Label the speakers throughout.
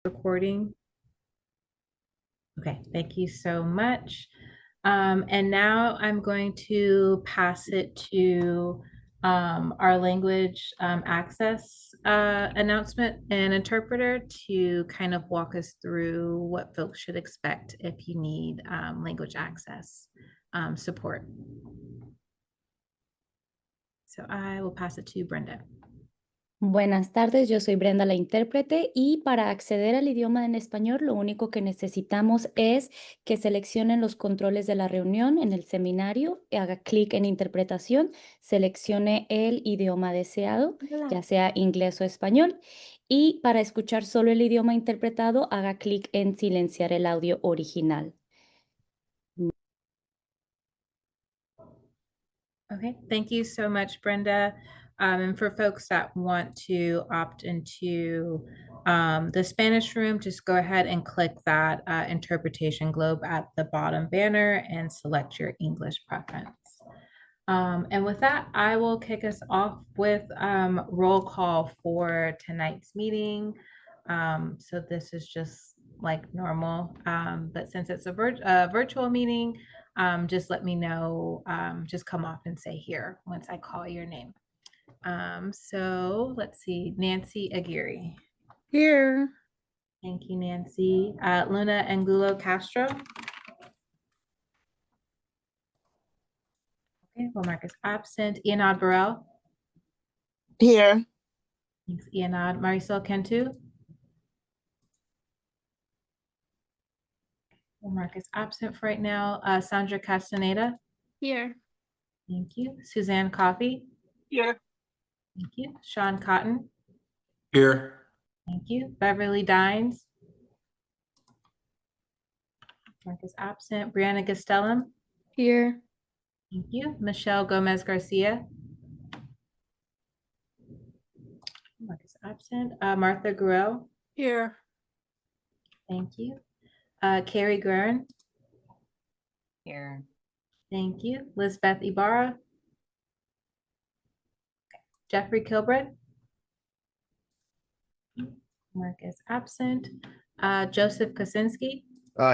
Speaker 1: Recording. Okay, thank you so much. And now I'm going to pass it to our language access announcement and interpreter to kind of walk us through what folks should expect if you need language access support. So I will pass it to Brenda.
Speaker 2: Buenas tardes, yo soy Brenda, la intérprete, y para acceder al idioma en español, lo único que necesitamos es que seleccionen los controles de la reunión en el seminario, haga clic en interpretación, seleccione el idioma deseado, ya sea inglés o español, y para escuchar solo el idioma interpretado, haga clic en silenciar el audio original.
Speaker 1: Okay, thank you so much, Brenda. And for folks that want to opt into the Spanish room, just go ahead and click that interpretation globe at the bottom banner and select your English preference. And with that, I will kick us off with roll call for tonight's meeting. So this is just like normal, but since it's a virtual meeting, just let me know, just come off and say here once I call your name. So let's see, Nancy Aguirre.
Speaker 3: Here.
Speaker 1: Thank you, Nancy. Luna Angulo Castro. Okay, well, Mark is absent. Ianad Burrell.
Speaker 3: Here.
Speaker 1: Thanks, Ianad. Marisol Cantu. Well, Mark is absent for right now. Sandra Castaneda.
Speaker 4: Here.
Speaker 1: Thank you. Suzanne Coffey.
Speaker 3: Here.
Speaker 1: Thank you. Sean Cotton.
Speaker 5: Here.
Speaker 1: Thank you. Beverly Dines. Mark is absent. Brianna Gastelum.
Speaker 4: Here.
Speaker 1: Thank you. Michelle Gomez Garcia. Mark is absent. Martha Guerrero.
Speaker 3: Here.
Speaker 1: Thank you. Carrie Guerin.
Speaker 4: Here.
Speaker 1: Thank you. Lisbeth Ibarra. Jeffrey Kilbreth. Mark is absent. Joseph Kosinski.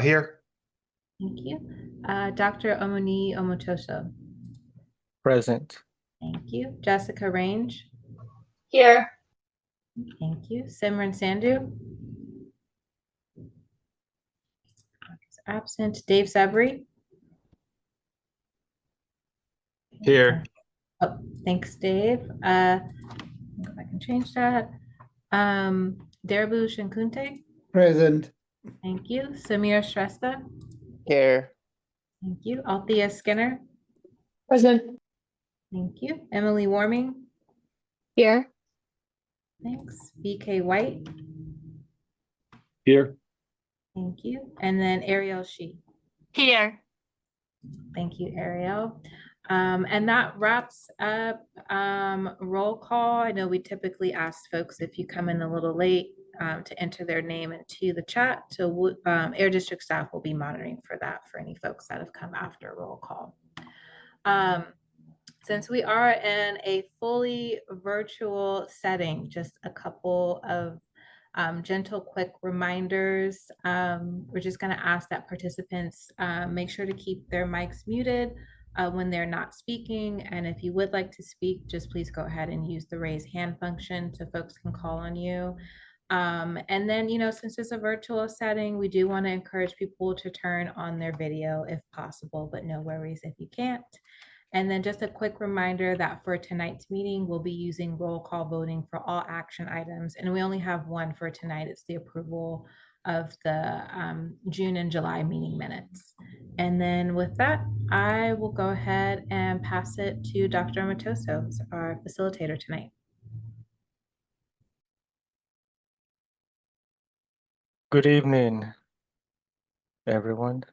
Speaker 5: Here.
Speaker 1: Thank you. Dr. Omoni Omotoso.
Speaker 5: Present.
Speaker 1: Thank you. Jessica Range.
Speaker 4: Here.
Speaker 1: Thank you. Simran Sandhu. Mark is absent. Dave Sabri.
Speaker 5: Here.
Speaker 1: Oh, thanks, Dave. If I can change that. Darabu Shankunte.
Speaker 3: Present.
Speaker 1: Thank you. Samir Shrestha.
Speaker 3: Here.
Speaker 1: Thank you. Althea Skinner.
Speaker 4: Present.
Speaker 1: Thank you. Emily Warming.
Speaker 4: Here.
Speaker 1: Thanks. BK White.
Speaker 5: Here.
Speaker 1: Thank you. And then Ariel Shi.
Speaker 4: Here.
Speaker 1: Thank you, Ariel. And that wraps up roll call. I know we typically ask folks if you come in a little late to enter their name into the chat. So Air District staff will be monitoring for that for any folks that have come after roll call. Since we are in a fully virtual setting, just a couple of gentle, quick reminders. We're just going to ask that participants make sure to keep their mics muted when they're not speaking. And if you would like to speak, just please go ahead and use the raise hand function so folks can call on you. And then, since it's a virtual setting, we do want to encourage people to turn on their video if possible, but no worries if you can't. And then just a quick reminder that for tonight's meeting, we'll be using roll call voting for all action items. And we only have one for tonight. It's the approval of the June and July meeting minutes. And then with that, I will go ahead and pass it to Dr. Matoso, our facilitator tonight.
Speaker 5: Good evening, everyone.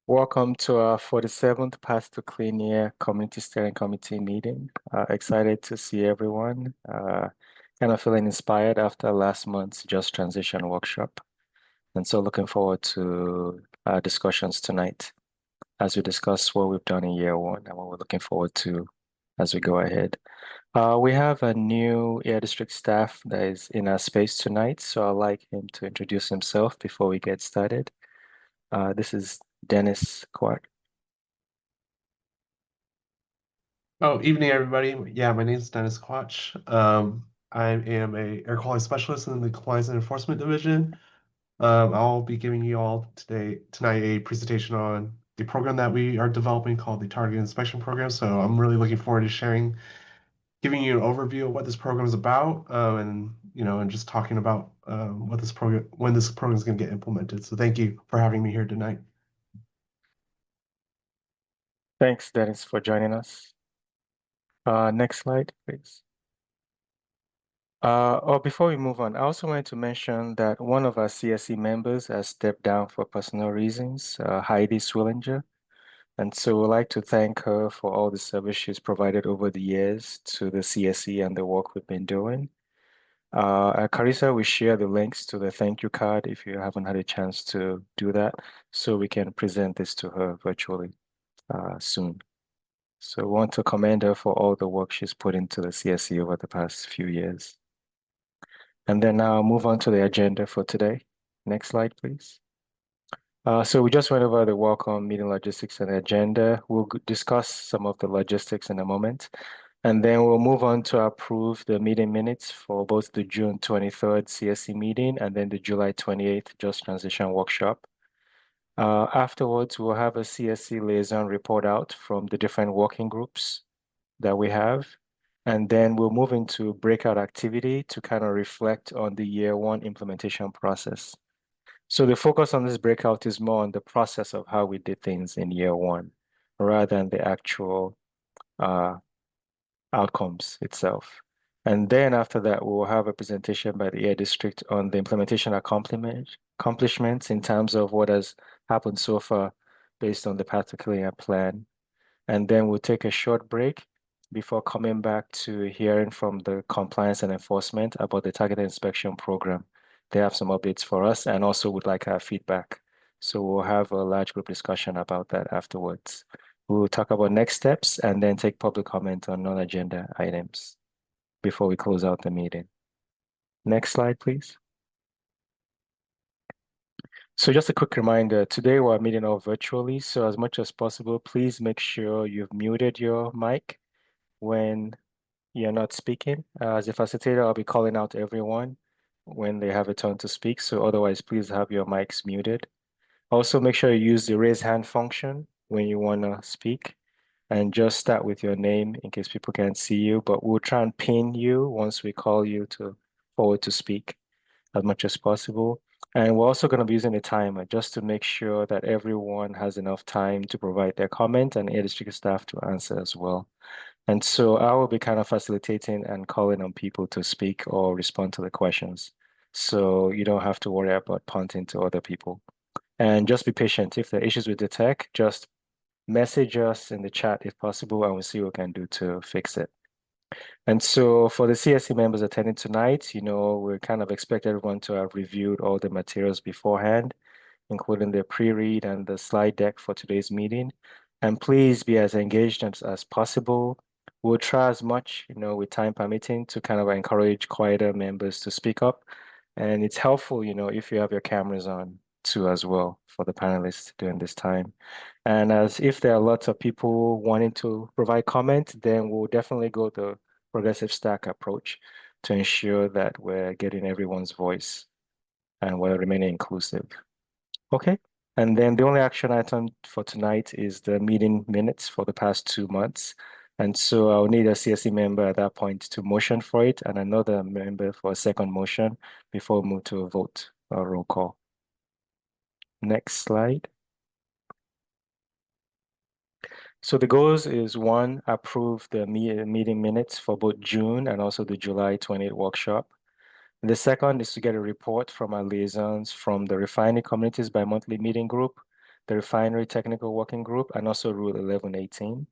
Speaker 5: Welcome to our 47th Path to Clean Air Community Steering Committee meeting. Excited to see everyone. Kind of feeling inspired after last month's Just Transition workshop. And so looking forward to our discussions tonight as we discuss what we've done in year one and what we're looking forward to as we go ahead. We have a new Air District staff that is in our space tonight, so I'd like him to introduce himself before we get started. This is Dennis Quart.
Speaker 6: Oh, evening, everybody. Yeah, my name is Dennis Quach. I am a air quality specialist in the Compliance and Enforcement Division. I'll be giving you all tonight a presentation on the program that we are developing called the Targeted Inspection Program. So I'm really looking forward to giving you an overview of what this program is about, and just talking about when this program is going to get implemented. So thank you for having me here tonight.
Speaker 5: Thanks, Dennis, for joining us. Next slide, please. Before we move on, I also wanted to mention that one of our CSC members has stepped down for personal reasons, Heidi Swillinger. And so we'd like to thank her for all the service she's provided over the years to the CSC and the work we've been doing. Carissa, we share the links to the thank you card if you haven't had a chance to do that, so we can present this to her virtually soon. So we want to commend her for all the work she's put into the CSC over the past few years. And then now move on to the agenda for today. Next slide, please. So we just went over the welcome meeting logistics and agenda. We'll discuss some of the logistics in a moment. And then we'll move on to approve the meeting minutes for both the June 23rd CSC meeting and then the July 28th Just Transition Workshop. Afterwards, we'll have a CSC liaison report out from the different working groups that we have. And then we'll move into breakout activity to kind of reflect on the year one implementation process. So the focus on this breakout is more on the process of how we did things in year one, rather than the actual outcomes itself. And then after that, we will have a presentation by the Air District on the implementation accomplishments in terms of what has happened so far based on the Path to Clean Air plan. And then we'll take a short break before coming back to hearing from the compliance and enforcement about the targeted inspection program. They have some updates for us and also would like our feedback. So we'll have a large group discussion about that afterwards. We'll talk about next steps and then take public comment on non-agenda items before we close out the meeting. Next slide, please. So just a quick reminder, today we're meeting all virtually. So as much as possible, please make sure you've muted your mic when you're not speaking. As a facilitator, I'll be calling out everyone when they have a turn to speak. So otherwise, please have your mics muted. Also, make sure you use the raise hand function when you want to speak. And just start with your name in case people can't see you. But we'll try and pin you once we call you forward to speak as much as possible. And we're also going to be using a timer just to make sure that everyone has enough time to provide their comment and Air District staff to answer as well. And so I will be kind of facilitating and calling on people to speak or respond to the questions. So you don't have to worry about punting to other people. And just be patient. If there are issues with the tech, just message us in the chat if possible, and we'll see what we can do to fix it. And so for the CSC members attending tonight, we kind of expect everyone to have reviewed all the materials beforehand, including the pre-read and the slide deck for today's meeting. And please be as engaged as possible. We'll try as much, with time permitting, to kind of encourage quieter members to speak up. And it's helpful, if you have your cameras on too as well for the panelists during this time. And as if there are lots of people wanting to provide comment, then we'll definitely go the progressive stack approach to ensure that we're getting everyone's voice and we're remaining inclusive. Okay. And then the only action item for tonight is the meeting minutes for the past 2 months. And so I'll need a CSC member at that point to motion for it and another member for a second motion before we move to a vote or roll call. Next slide. So the goals is 1, approve the meeting minutes for both June and also the July 28th workshop. The second is to get a report from our liaisons from the Refinery Communities Bi-Monthly Meeting Group, the Refinery Technical Working Group, and also Rule 1118.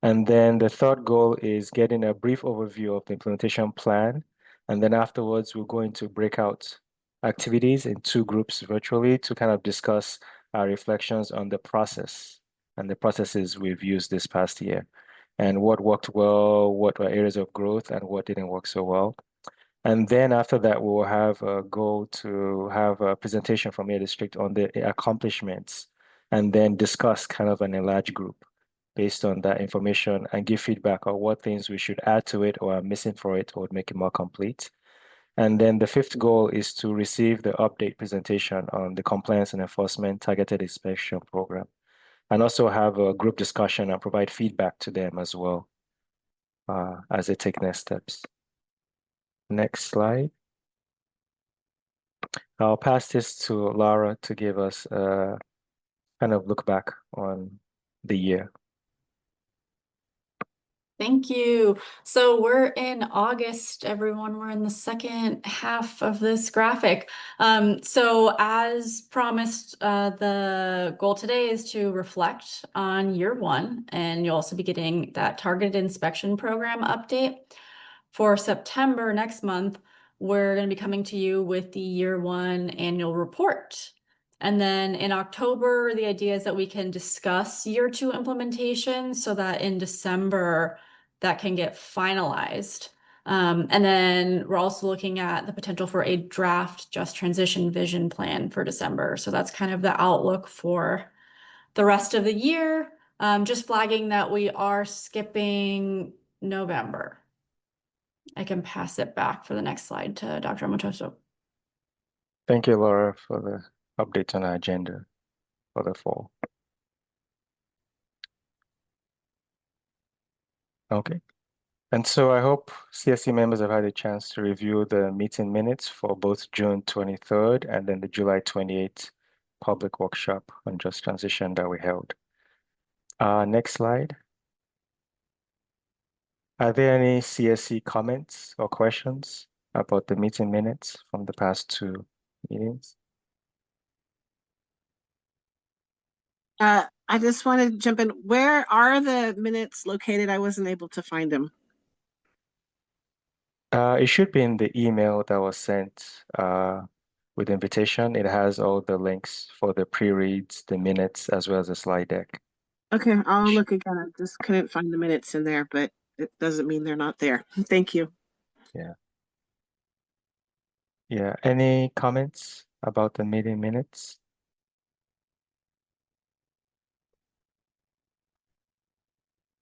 Speaker 5: And then the third goal is getting a brief overview of the implementation plan. And then afterwards, we'll go into breakout activities in 2 groups virtually to kind of discuss our reflections on the process and the processes we've used this past year. and what worked well, what were areas of growth, and what didn't work so well. And then after that, we will have a goal to have a presentation from your district on the accomplishments, and then discuss kind of in a large group based on that information and give feedback on what things we should add to it or are missing for it or make it more complete. And then the fifth goal is to receive the update presentation on the compliance and enforcement targeted inspection program, and also have a group discussion and provide feedback to them as well as they take next steps. Next slide. I'll pass this to Laura to give us a kind of look back on the year.
Speaker 7: Thank you. So we're in August, everyone. We're in the second half of this graphic. So as promised, the goal today is to reflect on year one, and you'll also be getting that targeted inspection program update. For September next month, we're going to be coming to you with the year one annual report. And then in October, the idea is that we can discuss year two implementation so that in December, that can get finalized. And then we're also looking at the potential for a draft just transition vision plan for December. So that's kind of the outlook for the rest of the year. Just flagging that we are skipping November. I can pass it back for the next slide to Dr. Amotoso.
Speaker 5: Thank you, Laura, for the update on our agenda for the fall. Okay. And so I hope CSC members have had a chance to review the meeting minutes for both June 23rd and then the July 28th public workshop on just transition that we held. Next slide. Are there any CSC comments or questions about the meeting minutes from the past two meetings?
Speaker 3: I just want to jump in. Where are the minutes located? I wasn't able to find them.
Speaker 5: It should be in the email that was sent with the invitation. It has all the links for the pre-reads, the minutes, as well as the slide deck.
Speaker 3: Okay, I'll look again. I just couldn't find the minutes in there, but it doesn't mean they're not there. Thank you.
Speaker 5: Yeah. Yeah. Any comments about the meeting minutes?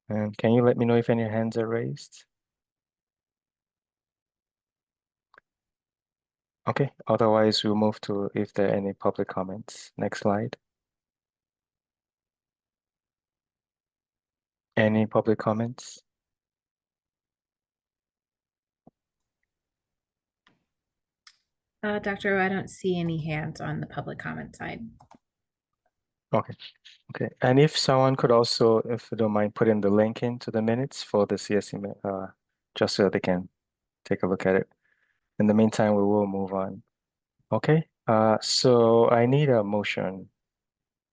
Speaker 5: And can you let me know if any hands are raised? Okay, otherwise we'll move to if there are any public comments. Next slide. Any public comments?
Speaker 1: Dr. O, I don't see any hands on the public comment side.
Speaker 5: Okay. Okay. And if someone could also, if you don't mind, put in the link into the minutes for the CSC, just so they can take a look at it. In the meantime, we will move on. Okay. So I need a motion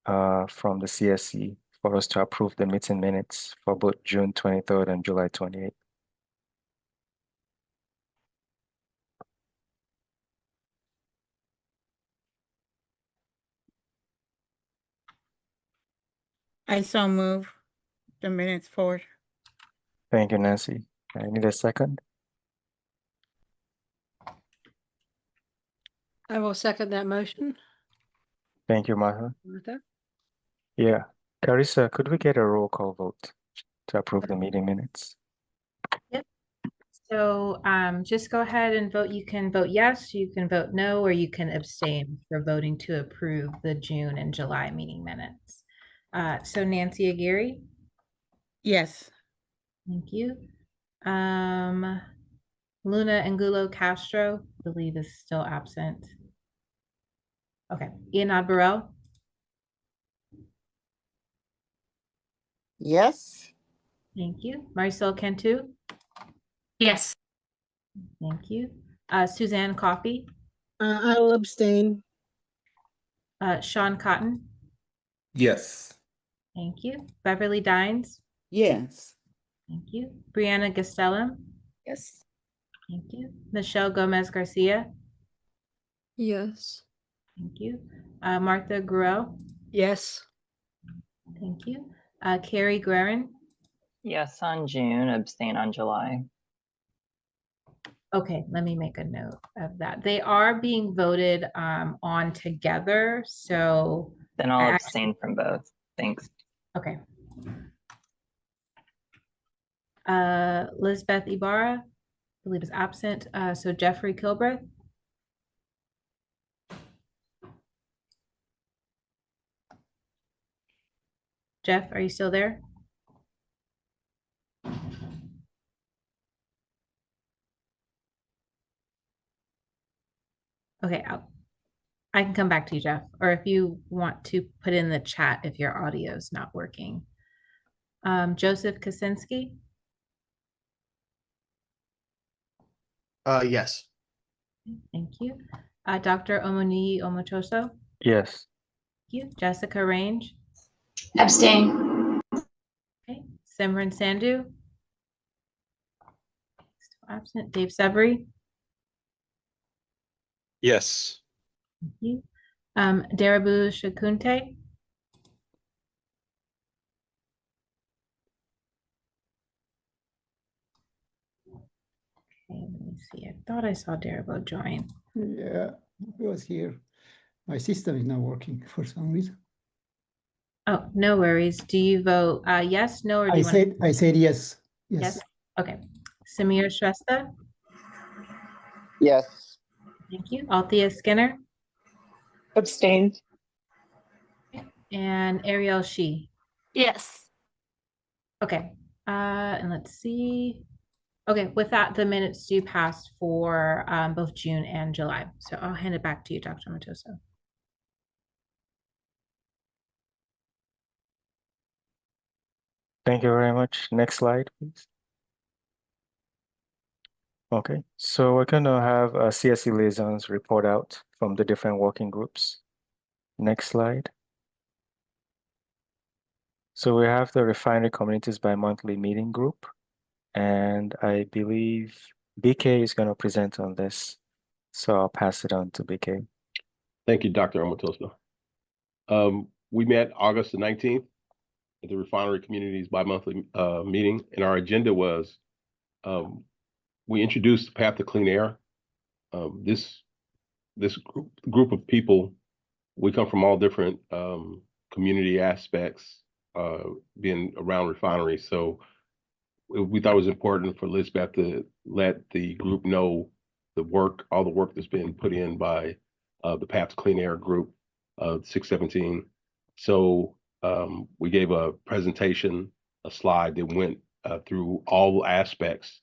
Speaker 5: from the CSC for us to approve the meeting minutes for both June 23rd and July 28th.
Speaker 8: I so move the minutes forward.
Speaker 5: Thank you, Nancy. I need a second.
Speaker 8: I will second that motion.
Speaker 5: Thank you, Martha.
Speaker 8: Martha?
Speaker 5: Yeah. Carissa, could we get a roll call vote to approve the meeting minutes?
Speaker 1: So just go ahead and vote. You can vote yes, you can vote no, or you can abstain for voting to approve the June and July meeting minutes. So Nancy Aguirre,
Speaker 8: Yes.
Speaker 1: thank you. Luna Angulo Castro, I believe is still absent. Okay, Ian Burrell,
Speaker 3: Yes.
Speaker 1: thank you. Marisol Cantu,
Speaker 4: Yes.
Speaker 1: thank you. Suzanne Coffey,
Speaker 3: I will abstain.
Speaker 1: Sean Cotton,
Speaker 9: Yes.
Speaker 1: thank you. Beverly Dines,
Speaker 3: Yes.
Speaker 1: thank you. Brianna Gastelum,
Speaker 8: Yes.
Speaker 1: thank you. Michelle Gomez Garcia,
Speaker 8: Yes.
Speaker 1: thank you. Martha Gruel,
Speaker 8: Yes.
Speaker 1: thank you. Carrie Guerin,
Speaker 9: Yes on June, abstain on July.
Speaker 1: Okay, let me make a note of that. They are being voted on together, so
Speaker 9: Then I'll
Speaker 1: I
Speaker 9: abstain from both. Thanks.
Speaker 1: okay. Lisbeth Ibarra, I believe is absent. So Jeffrey Kilbreth. Jeff, are you still there? Okay, I can come back to you, Jeff, or if you want to put in the chat if your audio is not working. Joseph Kaczynski,
Speaker 10: Yes.
Speaker 1: thank you. Dr. Omoni Omotoso,
Speaker 5: Yes.
Speaker 1: thank you. Jessica Range,
Speaker 4: Abstain.
Speaker 1: okay. Simran Sandhu, still absent. Dave Severy,
Speaker 10: Yes.
Speaker 1: thank you. Darabu Shakunte, okay, let me see. I thought I saw Darabu join.
Speaker 11: Yeah, I was here. My system is not working for some reason.
Speaker 1: Oh, no worries. Do you vote yes, no, or do
Speaker 11: I
Speaker 1: you want
Speaker 11: said yes.
Speaker 1: yes?
Speaker 11: Yes.
Speaker 1: Okay. Samir Shrestha,
Speaker 10: Yes.
Speaker 1: thank you. Althea Skinner
Speaker 4: Abstain.
Speaker 1: and Ariel Shi.
Speaker 4: Yes.
Speaker 1: Okay. And let's see. Okay, with that, the minutes do pass for both June and July. So I'll hand it back to you, Dr. Matoso.
Speaker 5: Thank you very much. Next slide, please. Okay, so we're gonna have CSC liaisons report out from the different working groups. Next slide. So we have the Refinery Communities Bi-Monthly Meeting Group, and I believe BK is going to present on this. So I'll pass it on to BK.
Speaker 12: Thank you, Dr. Omotoso. We met August the 19th at the Refinery Communities Bi-Monthly meeting, and our agenda was we introduced the Path to Clean Air. This group of people, we come from all different community aspects, being around refineries. So we thought it was important for Lisbeth to let the group know all the work that's been put in by the Path to Clean Air group, 617. So we gave a presentation, a slide that went through all aspects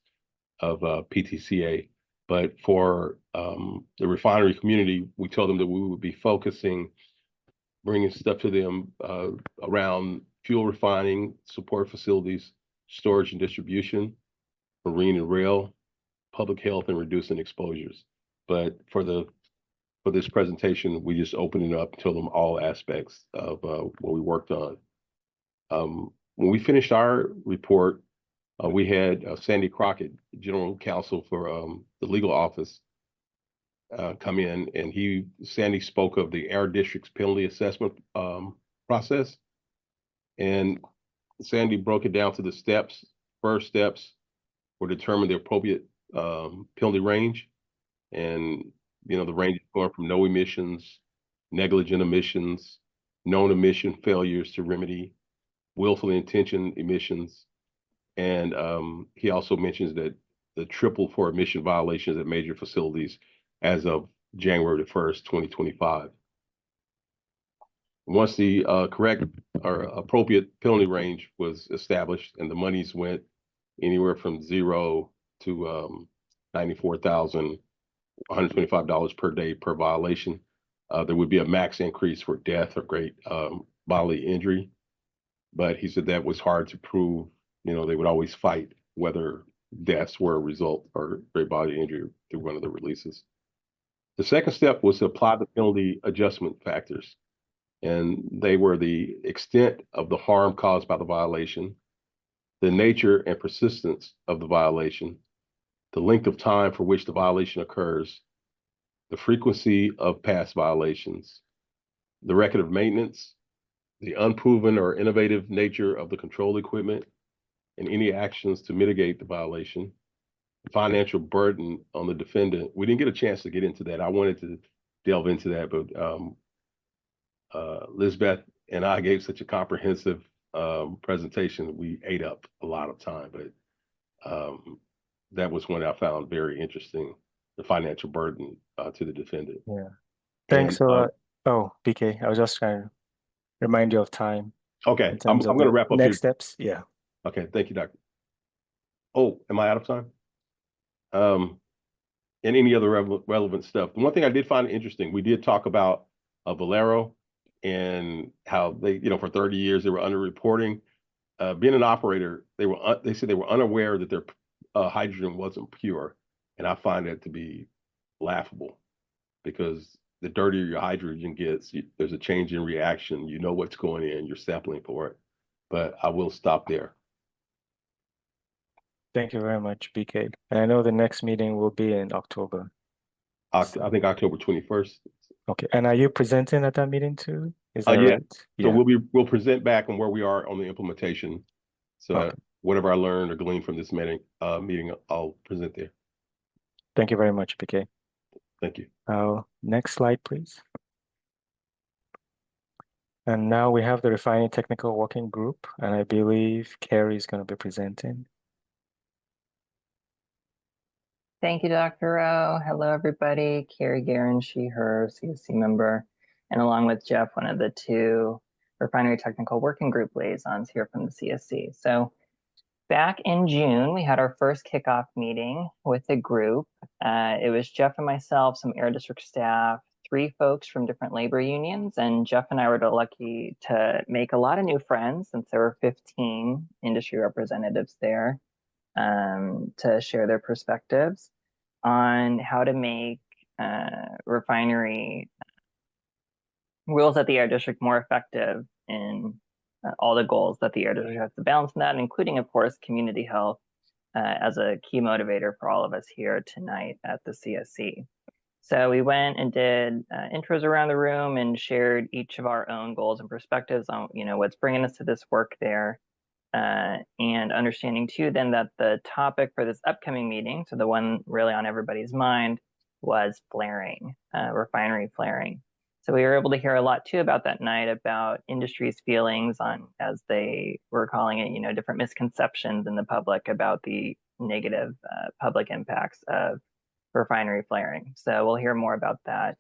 Speaker 12: of PTCA. But for the refinery community, we told them that we would be focusing, bringing stuff to them around fuel refining, support facilities, storage and distribution, marine and rail, public health, and reducing exposures. But for this presentation, we just opened it up, told them all aspects of what we worked on. When we finished our report, we had Sandy Crockett, General Counsel for the legal office, come in, and Sandy spoke of the Air District's penalty assessment process. And Sandy broke it down to the steps. First steps were determine the appropriate penalty range. And, the range is going from no emissions, negligent emissions, known emission failures to remedy, willfully intention emissions. And he also mentions that the triple for emission violations at major facilities as of January 1st, 2025. Once the correct or appropriate penalty range was established and the monies went anywhere from $0 to $94,125 per day per violation, there would be a max increase for death or great bodily injury. But he said that was hard to prove. They would always fight whether deaths were a result or great bodily injury through one of the releases. The second step was to apply the penalty adjustment factors. And they were the extent of the harm caused by the violation, the nature and persistence of the violation, the length of time for which the violation occurs, the frequency of past violations, the record of maintenance, the unproven or innovative nature of the control equipment, and any actions to mitigate the violation, the financial burden on the defendant. We didn't get a chance to get into that. I wanted to delve into that, but Lisbeth and I gave such a comprehensive presentation. We ate up a lot of time, but that was one I found very interesting, the financial burden to the defendant.
Speaker 5: Yeah. Thanks
Speaker 12: And,
Speaker 5: a lot. Oh, BK, I was just trying to remind you of time
Speaker 12: okay,
Speaker 5: in
Speaker 12: I'm
Speaker 5: terms of
Speaker 12: going to
Speaker 5: the
Speaker 12: wrap up
Speaker 5: next
Speaker 12: here.
Speaker 5: steps. Yeah.
Speaker 12: Okay, thank you, Doctor. Oh, am I out of time? And any other relevant stuff. The one thing I did find interesting, we did talk about Valero and how they, for 30 years they were underreporting. Being an operator, they said they were unaware that their hydrogen wasn't pure, and I find that to be laughable, because the dirtier your hydrogen gets, there's a change in reaction. You know what's going in, you're sampling for it. But I will stop there.
Speaker 5: Thank you very much, BK. And I know the next meeting will be in October.
Speaker 12: I think October 21st.
Speaker 5: Okay. And are you presenting at that meeting too? Is that
Speaker 12: Yeah.
Speaker 5: right?
Speaker 12: So
Speaker 5: Yeah.
Speaker 12: we'll present back on where we are on the implementation. So
Speaker 5: Okay.
Speaker 12: whatever I learned or gleaned from this meeting, I'll present there.
Speaker 5: Thank you very much, BK.
Speaker 12: Thank you.
Speaker 5: Next slide, please. And now we have the Refining Technical Working Group, and I believe Carrie is going to be presenting.
Speaker 9: Thank you, Dr. O. Hello, everybody. Carrie Guerin, she, her, CSC member, and along with Jeff, one of the two Refinery Technical Working Group liaisons here from the CSC. So back in June, we had our first kickoff meeting with the group. It was Jeff and myself, some Air District staff, 3 folks from different labor unions, and Jeff and I were lucky to make a lot of new friends, since there were 15 industry representatives there to share their perspectives on how to make refinery rules at the Air District more effective in all the goals that the Air District has to balance in that, including, of course, community health as a key motivator for all of us here tonight at the CSC. So we went and did intros around the room and shared each of our own goals and perspectives on, what's bringing us to this work there. And understanding too then that the topic for this upcoming meeting, so the one really on everybody's mind, was flaring, refinery flaring. So we were able to hear a lot too about that night about industry's feelings on, as they were calling it, different misconceptions in the public about the negative public impacts of refinery flaring. So we'll hear more about that,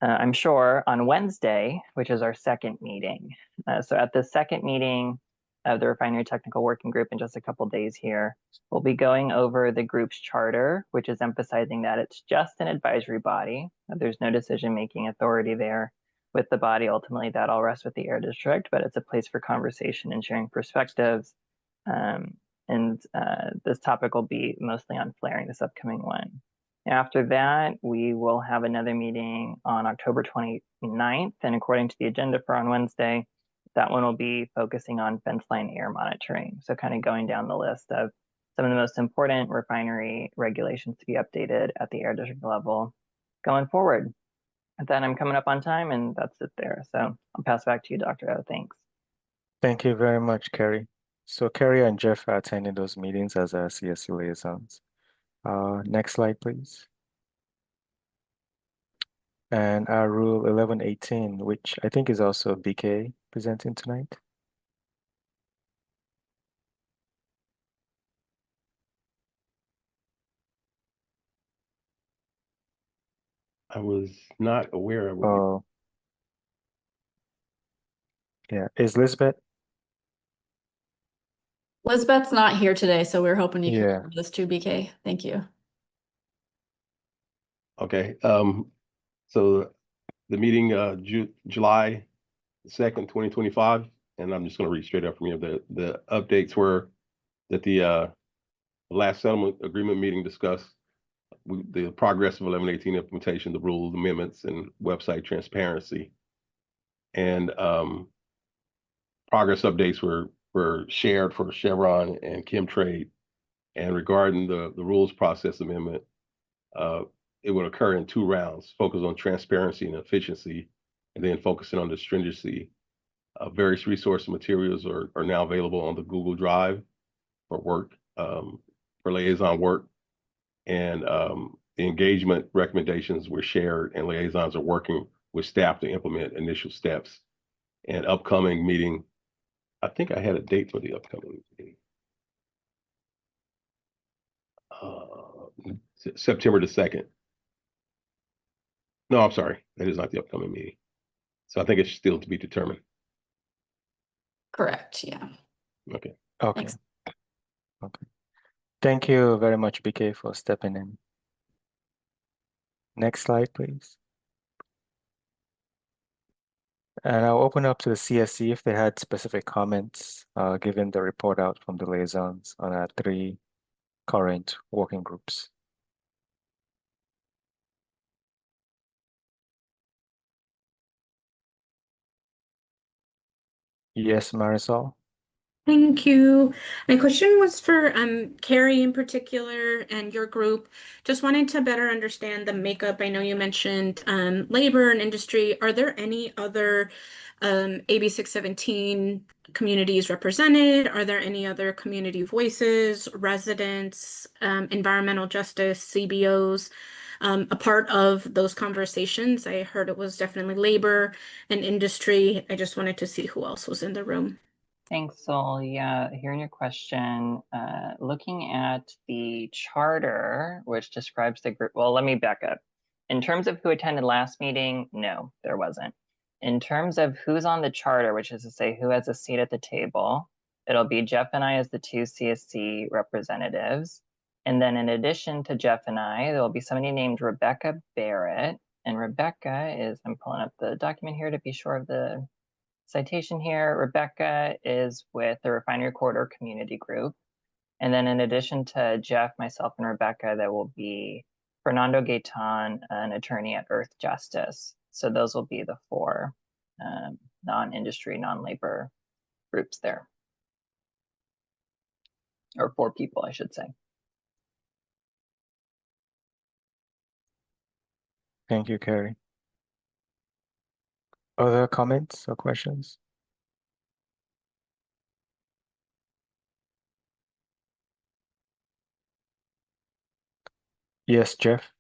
Speaker 9: I'm sure, on Wednesday, which is our second meeting. So at the second meeting of the Refinery Technical Working Group in just a couple days here, we'll be going over the group's charter, which is emphasizing that it's just an advisory body. There's no decision-making authority there with the body. Ultimately, that all rests with the Air District, but it's a place for conversation and sharing perspectives. This topic will be mostly on flaring, this upcoming one. After that, we will have another meeting on October 29th, and according to the agenda for on Wednesday, that one will be focusing on fence line air monitoring. So kind of going down the list of some of the most important refinery regulations to be updated at the Air District level going forward. And then I'm coming up on time, and that's it there. So I'll pass back to you, Dr. O. Thanks.
Speaker 5: Thank you very much, Carrie. So Carrie and Jeff are attending those meetings as our CSC liaisons. Next slide, please. And our Rule 1118, which I think is also BK presenting tonight.
Speaker 12: I was not aware of it.
Speaker 5: Oh, yeah. Is Lisbeth?
Speaker 7: Lisbeth's not here today, so we're hoping you can
Speaker 5: Yeah.
Speaker 7: cover this too, BK. Thank you.
Speaker 12: Okay. So the meeting July 2nd, 2025, and I'm just going to read straight up from here. The updates were that the last settlement agreement meeting discussed the progress of 1118 implementation, the rules, amendments, and website transparency. And progress updates were shared for Chevron and Chemtrade. And regarding the rules process amendment, it would occur in 2 rounds, focus on transparency and efficiency, and then focusing on the stringency. Various resource materials are now available on the Google Drive. for work, for liaison work. And the engagement recommendations were shared, and liaisons are working with staff to implement initial steps. And upcoming meeting, I think I had a date for the upcoming meeting. September the 2nd. No, I'm sorry. That is not the upcoming meeting. So I think it's still to be determined.
Speaker 7: Correct, yeah.
Speaker 12: Okay.
Speaker 5: Okay.
Speaker 7: Thanks.
Speaker 5: Okay. Thank you very much, BK, for stepping in. Next slide, please. And I'll open up to the CSC if they had specific comments, given the report out from the liaisons on our 3 current working groups. Yes, Marisol?
Speaker 10: Thank you. My question was for Carrie in particular and your group. Just wanted to better understand the makeup. I know you mentioned labor and industry. Are there any other AB 617 communities represented? Are there any other community voices, residents, environmental justice, CBOs, a part of those conversations? I heard it was definitely labor and industry. I just wanted to see who else was in the room.
Speaker 9: Thanks, Sol. Yeah, hearing your question, looking at the charter, which describes the group, well, let me back up. In terms of who attended last meeting, no, there wasn't. In terms of who's on the charter, which is to say who has a seat at the table, it'll be Jeff and I as the 2 CSC representatives. And then in addition to Jeff and I, there'll be somebody named Rebecca Barrett. And Rebecca is, I'm pulling up the document here to be sure of the citation here. Rebecca is with the Refinery Corridor Community Group. And then in addition to Jeff, myself, and Rebecca, there will be Fernando Gaitan, an attorney at Earth Justice. So those will be the 4 non-industry, non-labor groups there. Or 4 people, I should say.
Speaker 5: Thank you, Carrie. Other comments or questions? Yes, Jeff?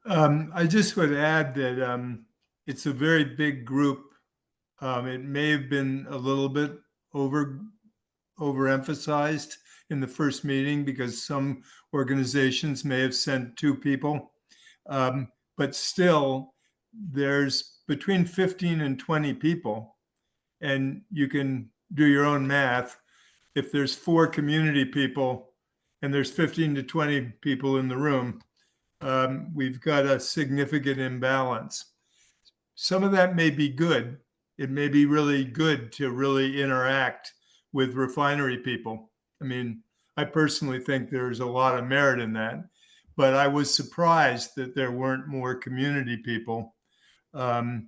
Speaker 13: I just would add that it's a very big group. It may have been a little bit overemphasized in the first meeting because some organizations may have sent 2 people. But still, there's between 15 and 20 people, and you can do your own math. If there's 4 community people and there's 15 to 20 people in the room, we've got a significant imbalance. Some of that may be good. It may be really good to really interact with refinery people. I mean, I personally think there's a lot of merit in that, but I was surprised that there weren't more community people. I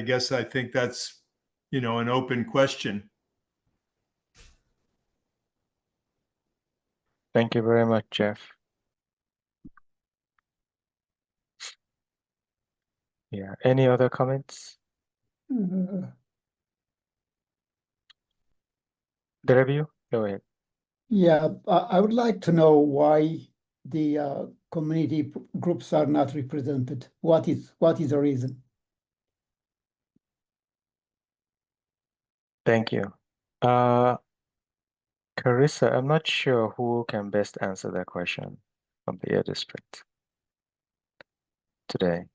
Speaker 13: guess I think that's, an open question.
Speaker 5: Thank you very much, Jeff. Yeah, any other comments? The review? Go ahead.
Speaker 11: Yeah, I would like to know why the community groups are not represented. What is the reason?
Speaker 5: Thank you. Carissa, I'm not sure who can best answer that question from the Air District today.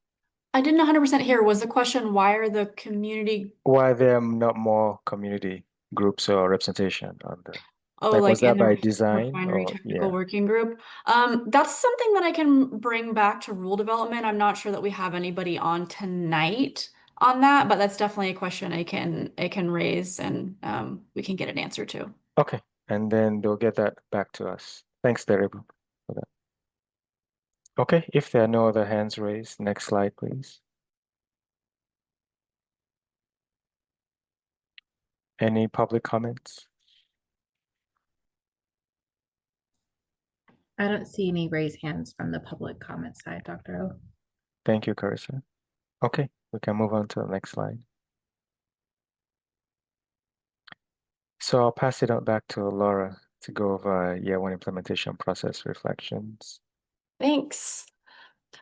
Speaker 7: I didn't 100% hear. Was the question, why are the community?
Speaker 5: Why there are not more community groups or representation on the,
Speaker 7: Oh,
Speaker 5: like, was
Speaker 7: like
Speaker 5: that
Speaker 7: in the
Speaker 5: by design
Speaker 7: refinery
Speaker 5: or,
Speaker 7: technical
Speaker 5: yeah.
Speaker 7: working group. That's something that I can bring back to rule development. I'm not sure that we have anybody on tonight on that, but that's definitely a question I can raise and we can get an answer to.
Speaker 5: Okay, and then they'll get that back to us. Thanks, Derek, for that. Okay, if there are no other hands raised, next slide, please. Any public comments?
Speaker 1: I don't see any raised hands from the public comment side, Dr. O.
Speaker 5: Thank you, Carissa. Okay, we can move on to the next slide. So I'll pass it on back to Laura to go over year one implementation process reflections.
Speaker 7: Thanks.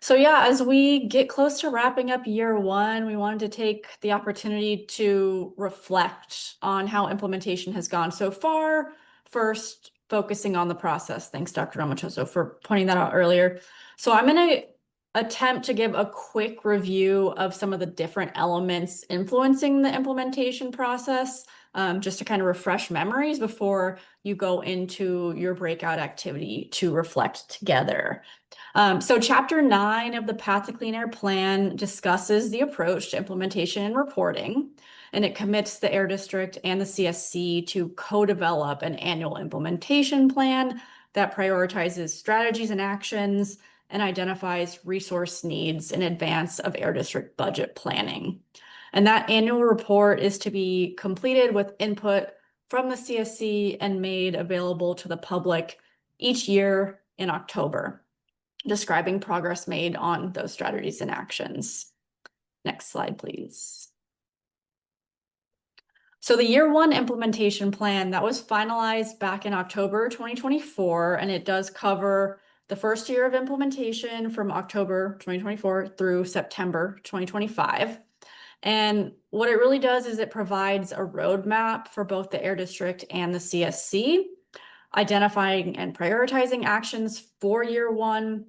Speaker 7: So yeah, as we get close to wrapping up year one, we wanted to take the opportunity to reflect on how implementation has gone so far. First, focusing on the process. Thanks, Dr. Romatoso, for pointing that out earlier. So I'm going to attempt to give a quick review of some of the different elements influencing the implementation process, just to kind of refresh memories before you go into your breakout activity to reflect together. So Chapter 9 of the Path to Clean Air Plan discusses the approach to implementation and reporting, and it commits the Air District and the CSC to co-develop an annual implementation plan that prioritizes strategies and actions and identifies resource needs in advance of Air District budget planning. And that annual report is to be completed with input from the CSC and made available to the public each year in October, describing progress made on those strategies and actions. Next slide, please. So the year one implementation plan that was finalized back in October 2024, and it does cover the first year of implementation from October 2024 through September 2025. And what it really does is it provides a roadmap for both the Air District and the CSC, identifying and prioritizing actions for year one,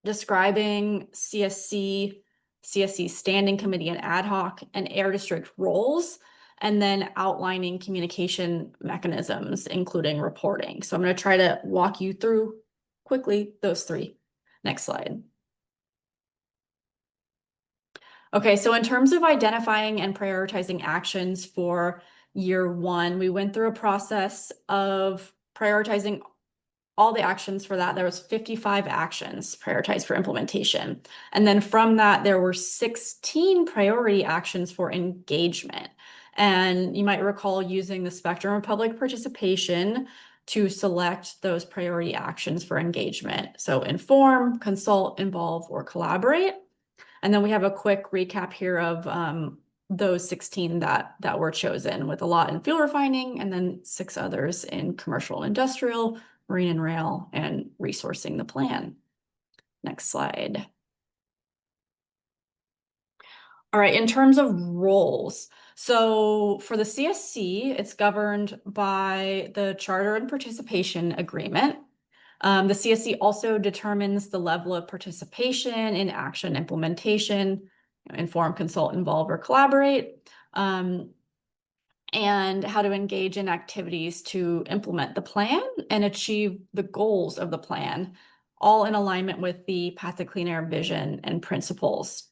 Speaker 7: describing CSC standing committee and ad hoc and Air District roles, and then outlining communication mechanisms, including reporting. So I'm going to try to walk you through quickly those three. Next slide. Okay, so in terms of identifying and prioritizing actions for year one, we went through a process of prioritizing all the actions for that. There was 55 actions prioritized for implementation. And then from that, there were 16 priority actions for engagement. And you might recall using the spectrum of public participation to select those priority actions for engagement. So inform, consult, involve, or collaborate. And then we have a quick recap here of those 16 that were chosen, with a lot in fuel refining and then 6 others in commercial and industrial, marine and rail, and resourcing the plan. Next slide. All right, in terms of roles, so for the CSC, it's governed by the Charter and Participation Agreement. The CSC also determines the level of participation in action implementation, inform, consult, involve, or collaborate, and how to engage in activities to implement the plan and achieve the goals of the plan, all in alignment with the Path to Clean Air vision and principles.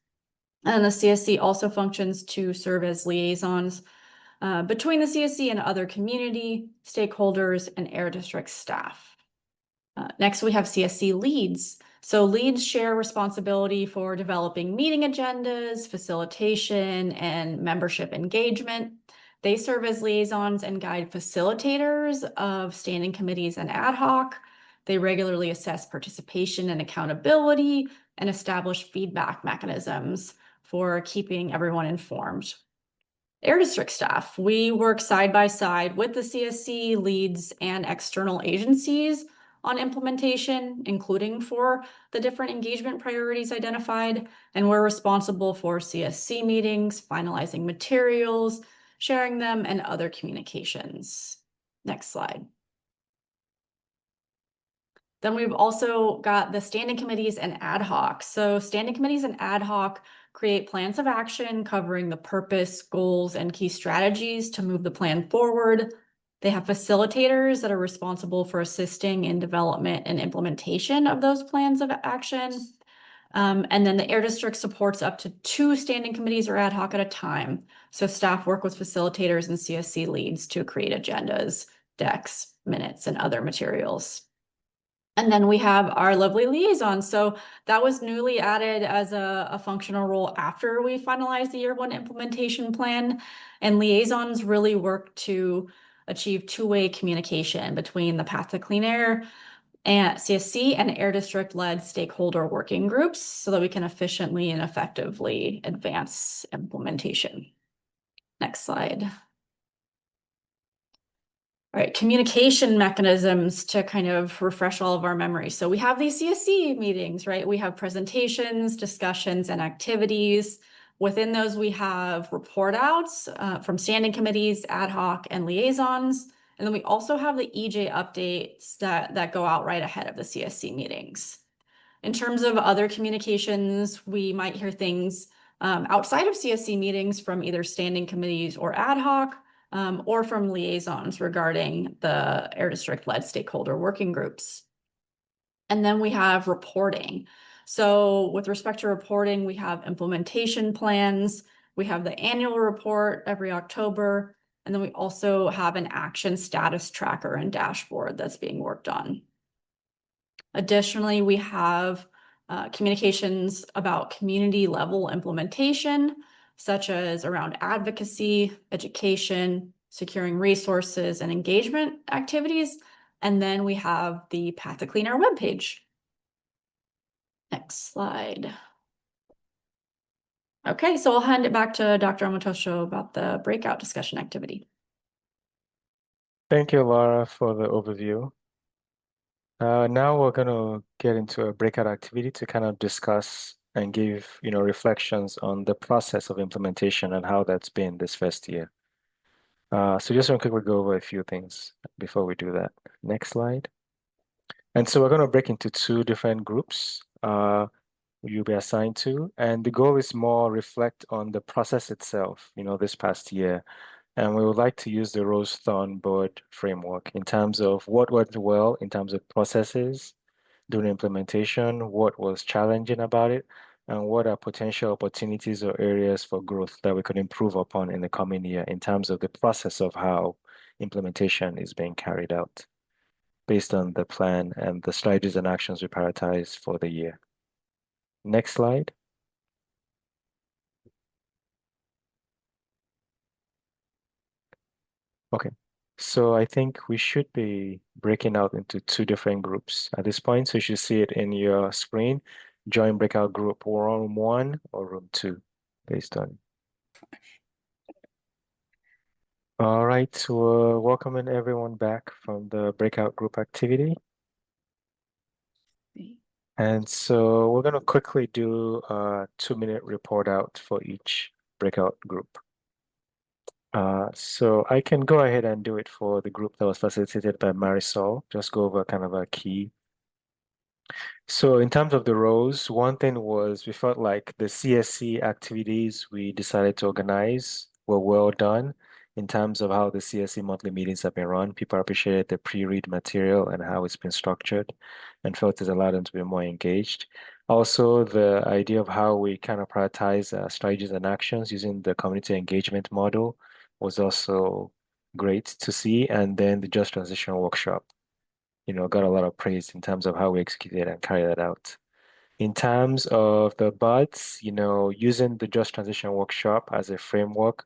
Speaker 7: And the CSC also functions to serve as liaisons between the CSC and other community stakeholders and Air District staff. Next, we have CSC leads. So leads share responsibility for developing meeting agendas, facilitation, and membership engagement. They serve as liaisons and guide facilitators of standing committees and ad hoc. They regularly assess participation and accountability and establish feedback mechanisms for keeping everyone informed. Air District staff, we work side by side with the CSC leads and external agencies on implementation, including for the different engagement priorities identified, and we're responsible for CSC meetings, finalizing materials, sharing them, and other communications. Next slide. Then we've also got the standing committees and ad hoc. So standing committees and ad hoc create plans of action covering the purpose, goals, and key strategies to move the plan forward. They have facilitators that are responsible for assisting in development and implementation of those plans of action. And then the Air District supports up to 2 standing committees or ad hoc at a time. So staff work with facilitators and CSC leads to create agendas, decks, minutes, and other materials. And then we have our lovely liaisons. So that was newly added as a functional role after we finalized the year one implementation plan. And liaisons really work to achieve two-way communication between the Path to Clean Air and CSC and Air District-led stakeholder working groups so that we can efficiently and effectively advance implementation. Next slide. All right, communication mechanisms to kind of refresh all of our memories. So we have these CSC meetings, right? We have presentations, discussions, and activities. Within those, we have report outs from standing committees, ad hoc, and liaisons. And then we also have the EJ updates that go out right ahead of the CSC meetings. In terms of other communications, we might hear things outside of CSC meetings from either standing committees or ad hoc, or from liaisons regarding the Air District-led stakeholder working groups. And then we have reporting. So with respect to reporting, we have implementation plans, we have the annual report every October, and then we also have an action status tracker and dashboard that's being worked on. Additionally, we have communications about community level implementation, such as around advocacy, education, securing resources, and engagement activities. And then we have the Path to Clean Air webpage. Next slide. Okay, so I'll hand it back to Dr. Omotosho about the breakout discussion activity.
Speaker 5: Thank you, Laura, for the overview. Now we're going to get into a breakout activity to kind of discuss and give, reflections on the process of implementation and how that's been this first year. So just want to quickly go over a few things before we do that. Next slide. And so we're going to break into two different groups you'll be assigned to, and the goal is more reflect on the process itself, this past year. And we would like to use the Rose Thorn Board framework in terms of what went well in terms of processes during implementation, what was challenging about it, and what are potential opportunities or areas for growth that we could improve upon in the coming year in terms of the process of how implementation is being carried out based on the plan and the strategies and actions we prioritize for the year. Next slide. Okay, so I think we should be breaking out into two different groups at this point. So you should see it in your screen. Join breakout group room 1 or room 2 based on. All right, so welcoming everyone back from the breakout group activity. And so we're going to quickly do a 2-minute report out for each breakout group. So I can go ahead and do it for the group that was facilitated by Marisol. Just go over kind of a key. So in terms of the roles, one thing was we felt like the CSC activities we decided to organize were well done in terms of how the CSC monthly meetings have been run. People appreciated the pre-read material and how it's been structured and felt it allowed them to be more engaged. Also, the idea of how we kind of prioritize strategies and actions using the community engagement model was also great to see. And then the Just Transition workshop, got a lot of praise in terms of how we executed and carried that out. In terms of the buds, using the Just Transition workshop as a framework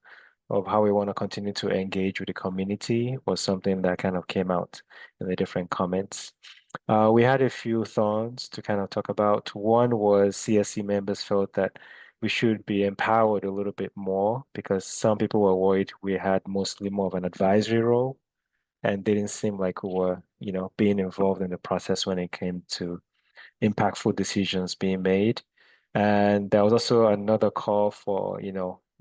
Speaker 5: of how we want to continue to engage with the community was something that kind of came out in the different comments. We had a few thorns to kind of talk about. One was CSC members felt that we should be empowered a little bit more because some people were worried we had mostly more of an advisory role and didn't seem like we were, being involved in the process when it came to impactful decisions being made. And there was also another call for,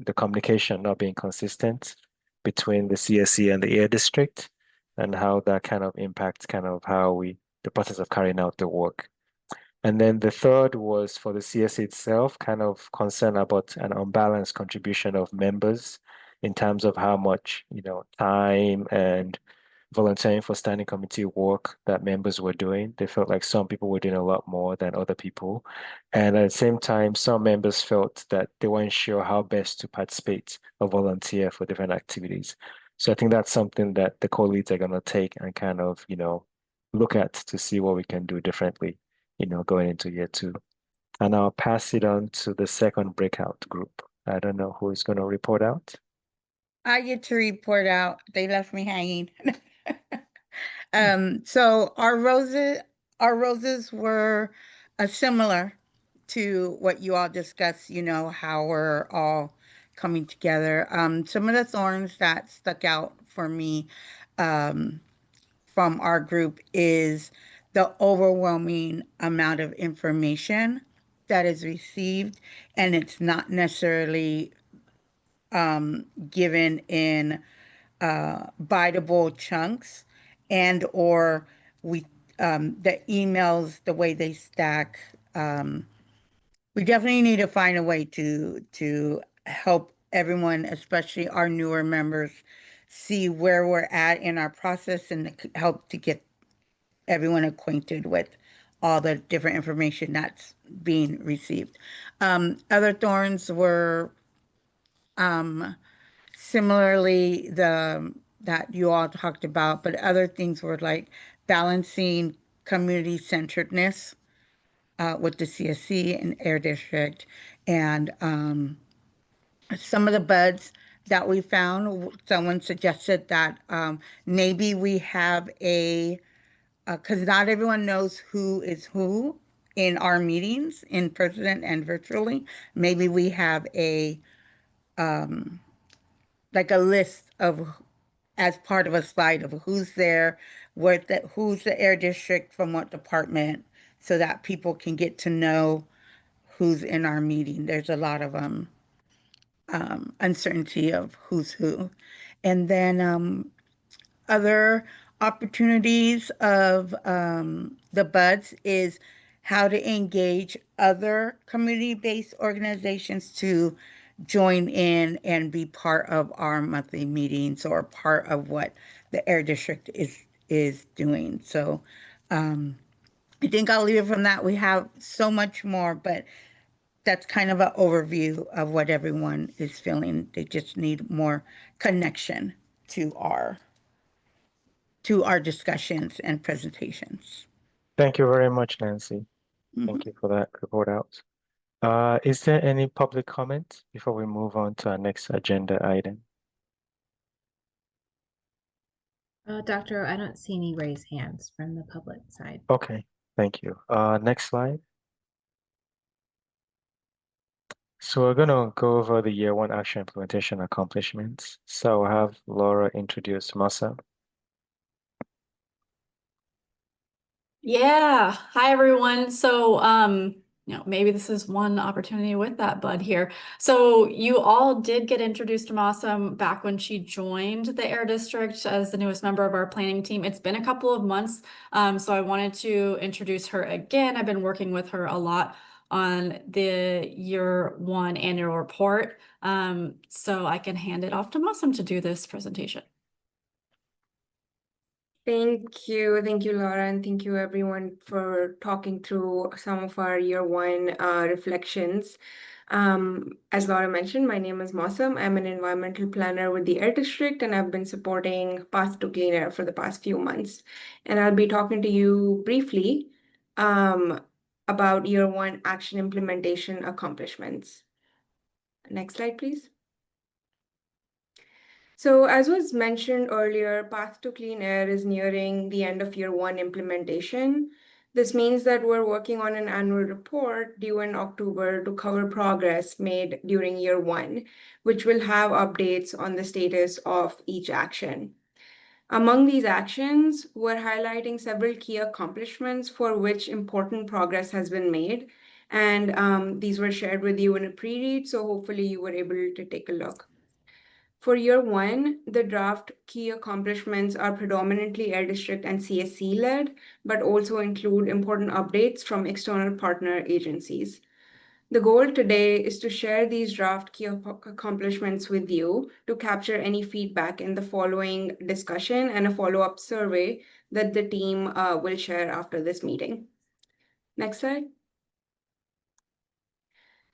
Speaker 5: the communication not being consistent between the CSC and the Air District and how that kind of impacts kind of how the process of carrying out the work. And then the third was for the CSC itself, kind of concern about an unbalanced contribution of members in terms of how much, time and volunteering for standing committee work that members were doing. They felt like some people were doing a lot more than other people. And at the same time, some members felt that they weren't sure how best to participate or volunteer for different activities. So I think that's something that the co-leads are going to take and kind of, look at to see what we can do differently, going into year 2. And I'll pass it on to the second breakout group. I don't know who is going to report out.
Speaker 8: I get to report out. They left me hanging. So our roses our roses were similar to what you all discussed, you know, how we're all coming together. Some of the thorns that stuck out for me from our group is the overwhelming amount of information that is received, and it's not necessarily given in biteable chunks, and or we the emails, the way they stack. We definitely need to find a way to help everyone, especially our newer members, see where we're at in our process and help to get everyone acquainted with all the different information that's being received. Other thorns were similarly that you all talked about, but other things were like balancing community centeredness with the CSC and Air District, and some of the buds that we found. Someone suggested that maybe we have a because not everyone knows who is who in our meetings in person and virtually. Maybe we have a like a list of as part of a slide of who's there, who's the Air District from what department, so that people can get to know who's in our meeting. There's a lot of uncertainty of who's who. And then other opportunities of the buds is how to engage other community-based organizations to join in and be part of our monthly meetings or part of what the Air District is doing. So I think I'll leave it from that. We have so much more, but that's kind of an overview of what everyone is feeling. They just need more connection to our discussions and presentations.
Speaker 5: Thank you very much, Nancy. Thank you for that report out. Is there any public comment before we move on to our next agenda item?
Speaker 1: Doctor, I don't see any raised hands from the public side.
Speaker 5: Okay, thank you. Next slide. So we're going to go over the year one action implementation accomplishments. So I'll have Laura introduce Masa.
Speaker 7: Yeah. Hi, everyone. So, maybe this is one opportunity with that bud here. So you all did get introduced to Masa back when she joined the Air District as the newest member of our planning team. It's been a couple of months, so I wanted to introduce her again. I've been working with her a lot on the year one annual report. So I can hand it off to Masa to do this presentation.
Speaker 14: Thank you, Laura, and thank you everyone for talking through some of our year one reflections. As Laura mentioned, my name is Mosam. I'm an environmental planner with the Air District, and I've been supporting Path to Clean Air for the past few months. And I'll be talking to you briefly about year one action implementation accomplishments. Next slide, please. So as was mentioned earlier, Path to Clean Air is nearing the end of year one implementation. This means that we're working on an annual report due in October to cover progress made during year one, which will have updates on the status of each action. Among these actions, we're highlighting several key accomplishments for which important progress has been made. And these were shared with you in a pre-read, so hopefully you were able to take a look. For year one, the draft key accomplishments are predominantly Air District and CSC led, but also include important updates from external partner agencies. The goal today is to share these draft key accomplishments with you to capture any feedback in the following discussion and a follow-up survey that the team will share after this meeting. Next slide.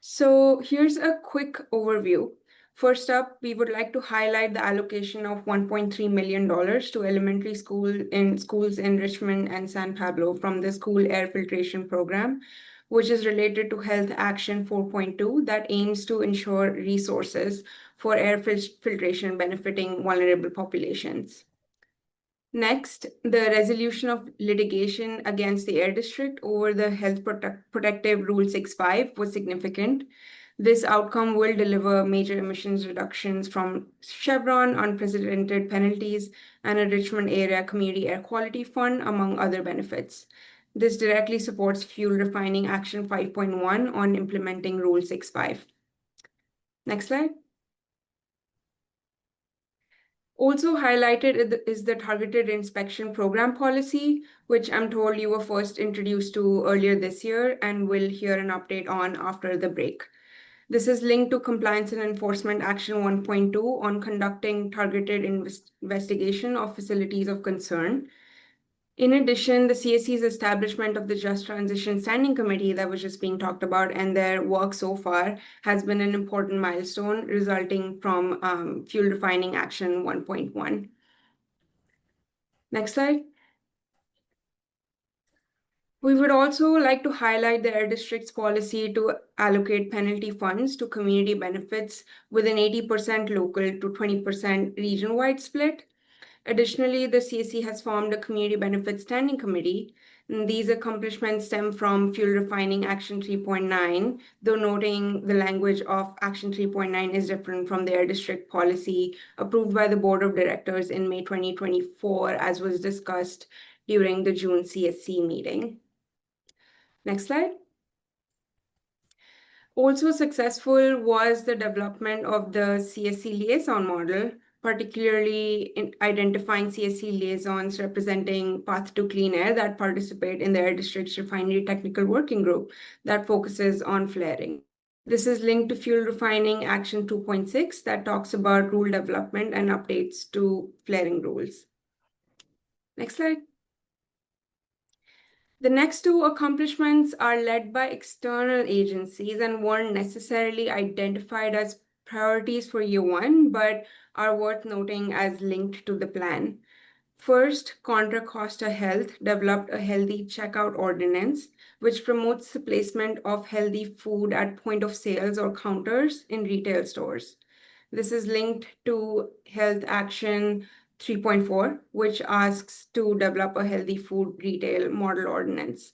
Speaker 14: So here's a quick overview. First up, we would like to highlight the allocation of $1.3 million to elementary schools in Richmond and San Pablo from the school air filtration program, which is related to Health Action 4.2 that aims to ensure resources for air filtration benefiting vulnerable populations. Next, the resolution of litigation against the Air District over the Health Protective Rule 65 was significant. This outcome will deliver major emissions reductions from Chevron, unprecedented penalties, and a Richmond Area Community Air Quality Fund, among other benefits. This directly supports Fuel Refining Action 5.1 on implementing Rule 65. Next slide. Also highlighted is the targeted inspection program policy, which I'm told you were first introduced to earlier this year and will hear an update on after the break. This is linked to Compliance and Enforcement Action 1.2 on conducting targeted investigation of facilities of concern. In addition, the CSC's establishment of the Just Transition Standing Committee that was just being talked about and their work so far has been an important milestone resulting from Fuel Refining Action 1.1. Next slide. We would also like to highlight the Air District's policy to allocate penalty funds to community benefits with an 80% local to 20% region-wide split. Additionally, the CSC has formed a Community Benefits Standing Committee. And these accomplishments stem from Fuel Refining Action 3.9, though noting the language of Action 3.9 is different from the Air District policy approved by the Board of Directors in May 2024, as was discussed during the June CSC meeting. Next slide. Also successful was the development of the CSC liaison model, particularly in identifying CSC liaisons representing Path to Clean Air that participate in the Air District's Refinery Technical Working Group that focuses on flaring. This is linked to Fuel Refining Action 2.6 that talks about rule development and updates to flaring rules. Next slide. The next two accomplishments are led by external agencies and weren't necessarily identified as priorities for year one, but are worth noting as linked to the plan. First, Contra Costa Health developed a healthy checkout ordinance, which promotes the placement of healthy food at point of sales or counters in retail stores. This is linked to Health Action 3.4, which asks to develop a healthy food retail model ordinance.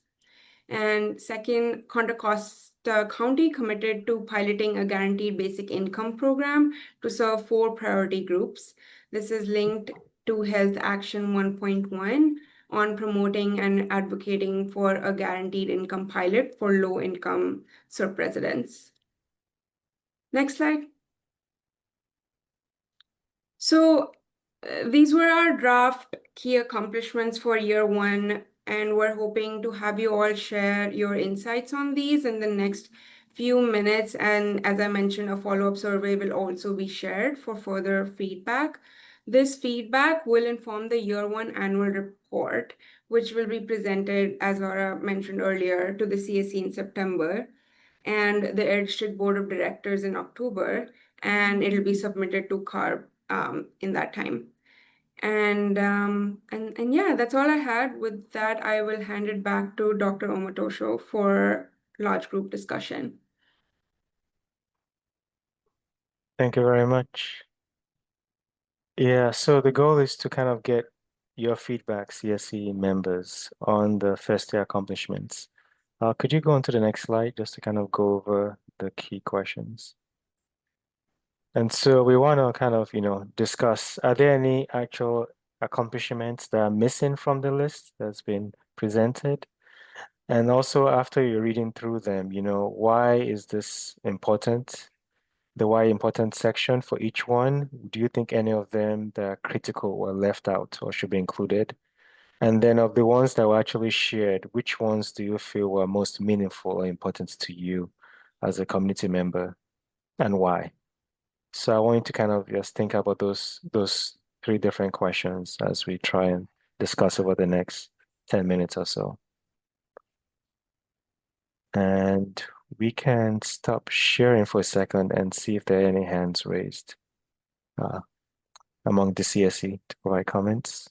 Speaker 14: And second, Contra Costa County committed to piloting a guaranteed basic income program to serve 4 priority groups. This is linked to Health Action 1.1 on promoting and advocating for a guaranteed income pilot for low-income SERP residents. Next slide. So these were our draft key accomplishments for year one, and we're hoping to have you all share your insights on these in the next few minutes. And as I mentioned, a follow-up survey will also be shared for further feedback. This feedback will inform the year one annual report, which will be presented, as Laura mentioned earlier, to the CSC in September and the Air District Board of Directors in October, and it'll be submitted to CARB in that time. And yeah, that's all I had. With that, I will hand it back to Dr. Omotosho for large group discussion.
Speaker 5: Thank you very much. Yeah, so the goal is to kind of get your feedback, CSC members, on the first year accomplishments. Could you go on to the next slide just to kind of go over the key questions? And so we want to kind of, discuss, are there any actual accomplishments that are missing from the list that's been presented? And also after you're reading through them, why is this important? The why important section for each one. Do you think any of them that are critical were left out or should be included? And then of the ones that were actually shared, which ones do you feel were most meaningful or important to you as a community member, and why? So I want you to kind of just think about those 3 different questions as we try and discuss over the next 10 minutes or so. And we can stop sharing for a second and see if there are any hands raised among the CSC to provide comments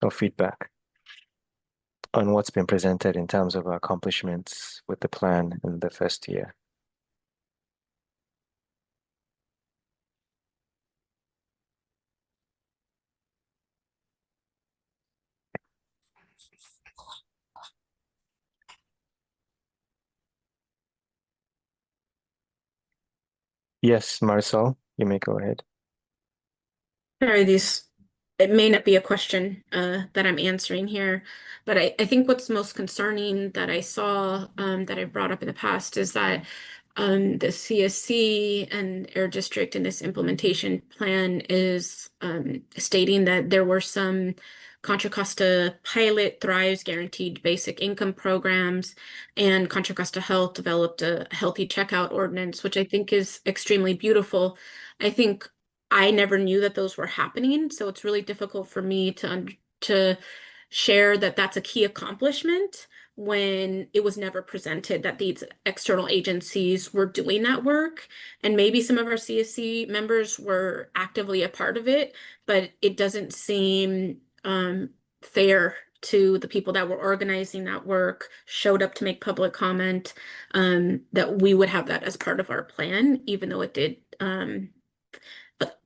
Speaker 5: or feedback on what's been presented in terms of accomplishments with the plan in the first year. Yes, Marisol, you may go ahead.
Speaker 10: Sorry, it may not be a question that I'm answering here, but I think what's most concerning that I saw that I brought up in the past is that the CSC and Air District in this implementation plan is stating that there were some Contra Costa Pilot Thrives Guaranteed Basic Income programs, and Contra Costa Health developed a healthy checkout ordinance, which I think is extremely beautiful. I think I never knew that those were happening, so it's really difficult for me to share that that's a key accomplishment when it was never presented that these external agencies were doing that work. And maybe some of our CSC members were actively a part of it, but it doesn't seem fair to the people that were organizing that work, showed up to make public comment, that we would have that as part of our plan, even though it did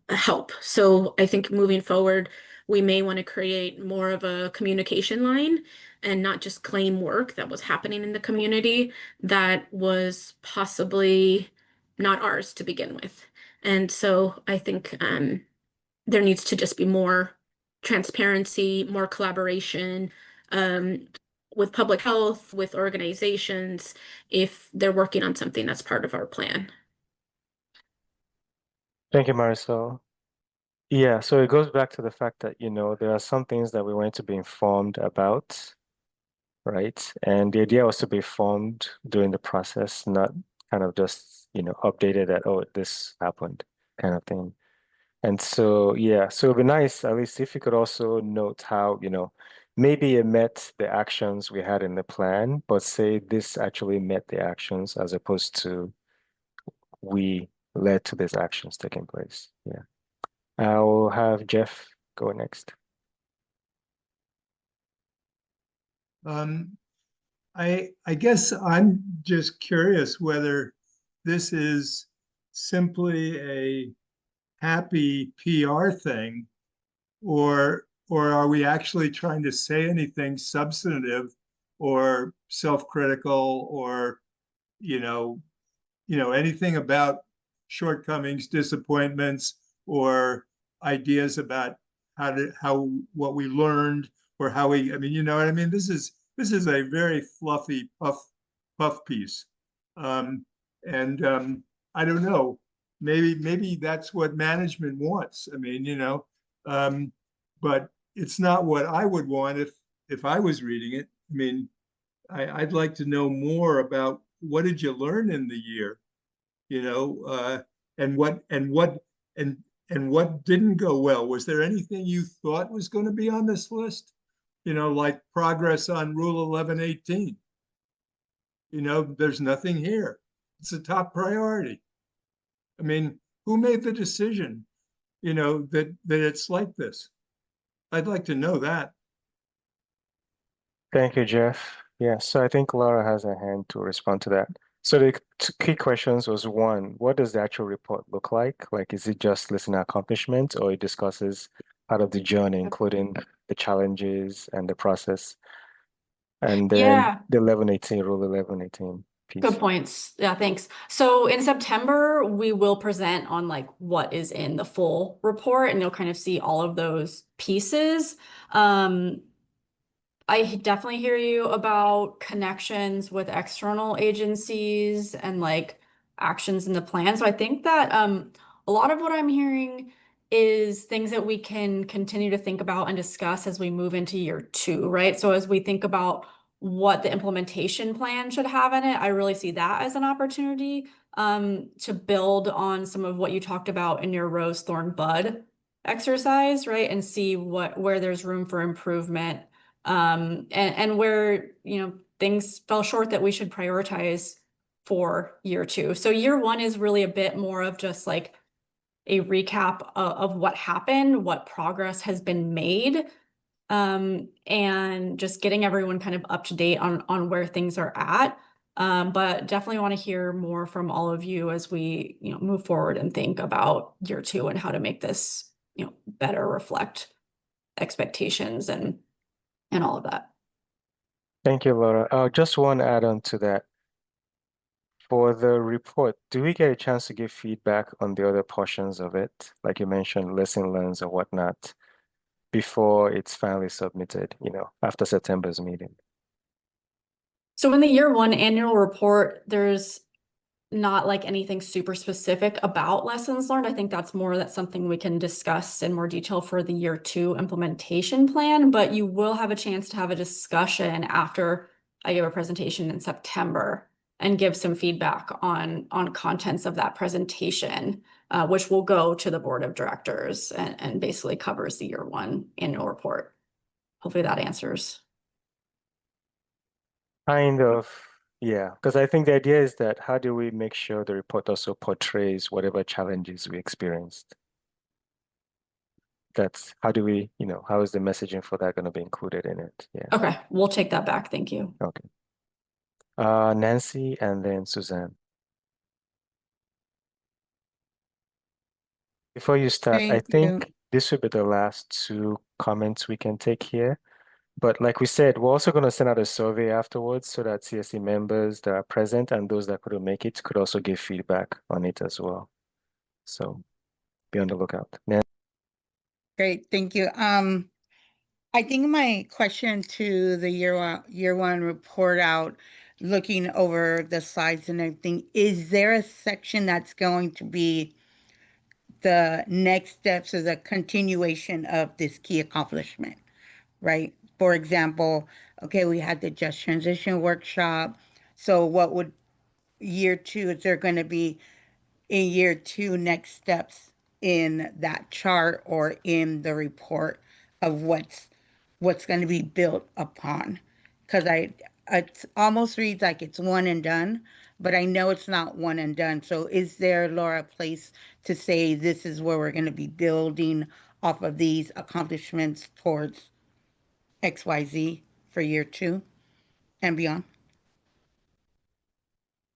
Speaker 10: help. So I think moving forward, we may want to create more of a communication line and not just claim work that was happening in the community that was possibly not ours to begin with. And so I think there needs to just be more transparency, more collaboration with public health, with organizations, if they're working on something that's part of our plan.
Speaker 5: Thank you, Marisol. Yeah, so it goes back to the fact that, there are some things that we want to be informed about, right? And the idea was to be informed during the process, not kind of just, updated that, oh, this happened kind of thing. And so, yeah, so it'd be nice, at least if you could also note how, maybe it met the actions we had in the plan, but say this actually met the actions as opposed to we led to these actions taking place. Yeah. I'll have Jeff go next.
Speaker 13: I guess I'm just curious whether this is simply a happy PR thing, or are we actually trying to say anything substantive or self-critical, or anything about shortcomings, disappointments, or ideas about what we learned, or how we, you know what I mean? This is a very fluffy puff piece. I don't know, maybe that's what management wants. But it's not what I would want if I was reading it. I'd like to know more about what did you learn in the year, and what didn't go well. Was there anything you thought was going to be on this list? Like progress on Rule 1118. There's nothing here. It's a top priority. Who made the decision, that it's like this? I'd like to know that.
Speaker 5: Thank you, Jeff. Yeah, so I think Laura has a hand to respond to that. So the key questions was, one, what does the actual report look like? Like, is it just listing accomplishments, or it discusses part of the journey, including the challenges and the process? And then
Speaker 7: Yeah.
Speaker 5: the Rule 1118 piece.
Speaker 7: Good points. Yeah, thanks. So in September, we will present on like what is in the full report, and you'll kind of see all of those pieces. I definitely hear you about connections with external agencies and like actions in the plan. So I think that a lot of what I'm hearing is things that we can continue to think about and discuss as we move into year 2, right? So as we think about what the implementation plan should have in it, I really see that as an opportunity to build on some of what you talked about in your rose, thorn, bud exercise, right? And see where there's room for improvement. And where, things fell short that we should prioritize for year 2. So year 1 is really a bit more of just like a recap of what happened, what progress has been made, and just getting everyone kind of up to date on where things are at. But definitely want to hear more from all of you as we, move forward and think about year 2 and how to make this, better reflect expectations and all of that.
Speaker 5: Thank you, Laura. Just one add-on to that. For the report, do we get a chance to give feedback on the other portions of it? Like you mentioned, lesson learned or whatnot, before it's finally submitted, after September's meeting?
Speaker 7: So in the year one annual report, there's not like anything super specific about lessons learned. I think that's something we can discuss in more detail for the year two implementation plan, but you will have a chance to have a discussion after I give a presentation in September and give some feedback on contents of that presentation, which will go to the board of directors and basically covers the year one annual report. Hopefully that answers.
Speaker 5: Kind of, yeah, because I think the idea is that how do we make sure the report also portrays whatever challenges we experienced? That's how do we, how is the messaging for that going to be included in it? Yeah.
Speaker 7: Okay, we'll take that back. Thank you.
Speaker 5: Okay. Nancy and then Suzanne. Before you start, I
Speaker 8: Thank you.
Speaker 5: think this will be the last two comments we can take here. But like we said, we're also going to send out a survey afterwards so that CSC members that are present and those that couldn't make it could also give feedback on it as well. So be on the lookout.
Speaker 8: Great, thank you. I think my question to the year one report out, looking over the slides and everything, is there a section that's going to be the next steps as a continuation of this key accomplishment, right? For example, okay, we had the Just Transition workshop. So what would year two, is there going to be in year two next steps in that chart or in the report of what's going to be built upon? Because it almost reads like it's one and done, but I know it's not one and done. So is there, Laura, a place to say this is where we're going to be building off of these accomplishments towards XYZ for year two and beyond?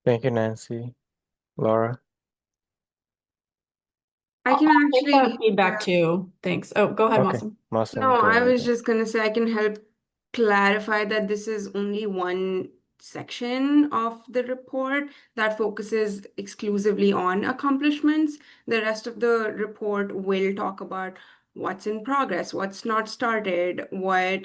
Speaker 5: Thank you, Nancy. Laura?
Speaker 14: I can
Speaker 7: I'll take that
Speaker 14: actually,
Speaker 7: feedback too. Thanks. Oh, go ahead,
Speaker 5: Okay,
Speaker 7: Masim.
Speaker 5: Masim,
Speaker 14: no,
Speaker 5: go
Speaker 14: I
Speaker 5: ahead
Speaker 14: was
Speaker 5: then.
Speaker 14: just gonna say I can help clarify that this is only one section of the report that focuses exclusively on accomplishments. The rest of the report will talk about what's in progress, what's not started, where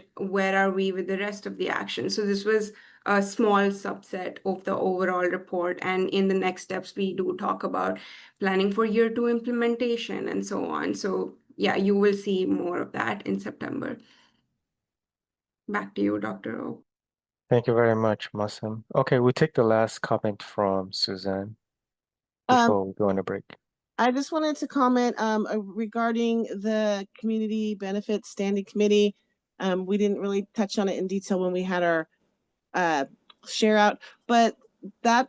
Speaker 14: are we with the rest of the action. So this was a small subset of the overall report. And in the next steps, we do talk about planning for year two implementation and so on. So yeah, you will see more of that in September. Back to you, Dr. O.
Speaker 5: Thank you very much, Masim. Okay, we'll take the last comment from Suzanne before we go on a break.
Speaker 3: I just wanted to comment regarding the Community Benefits Standing Committee. We didn't really touch on it in detail when we had our share out, but that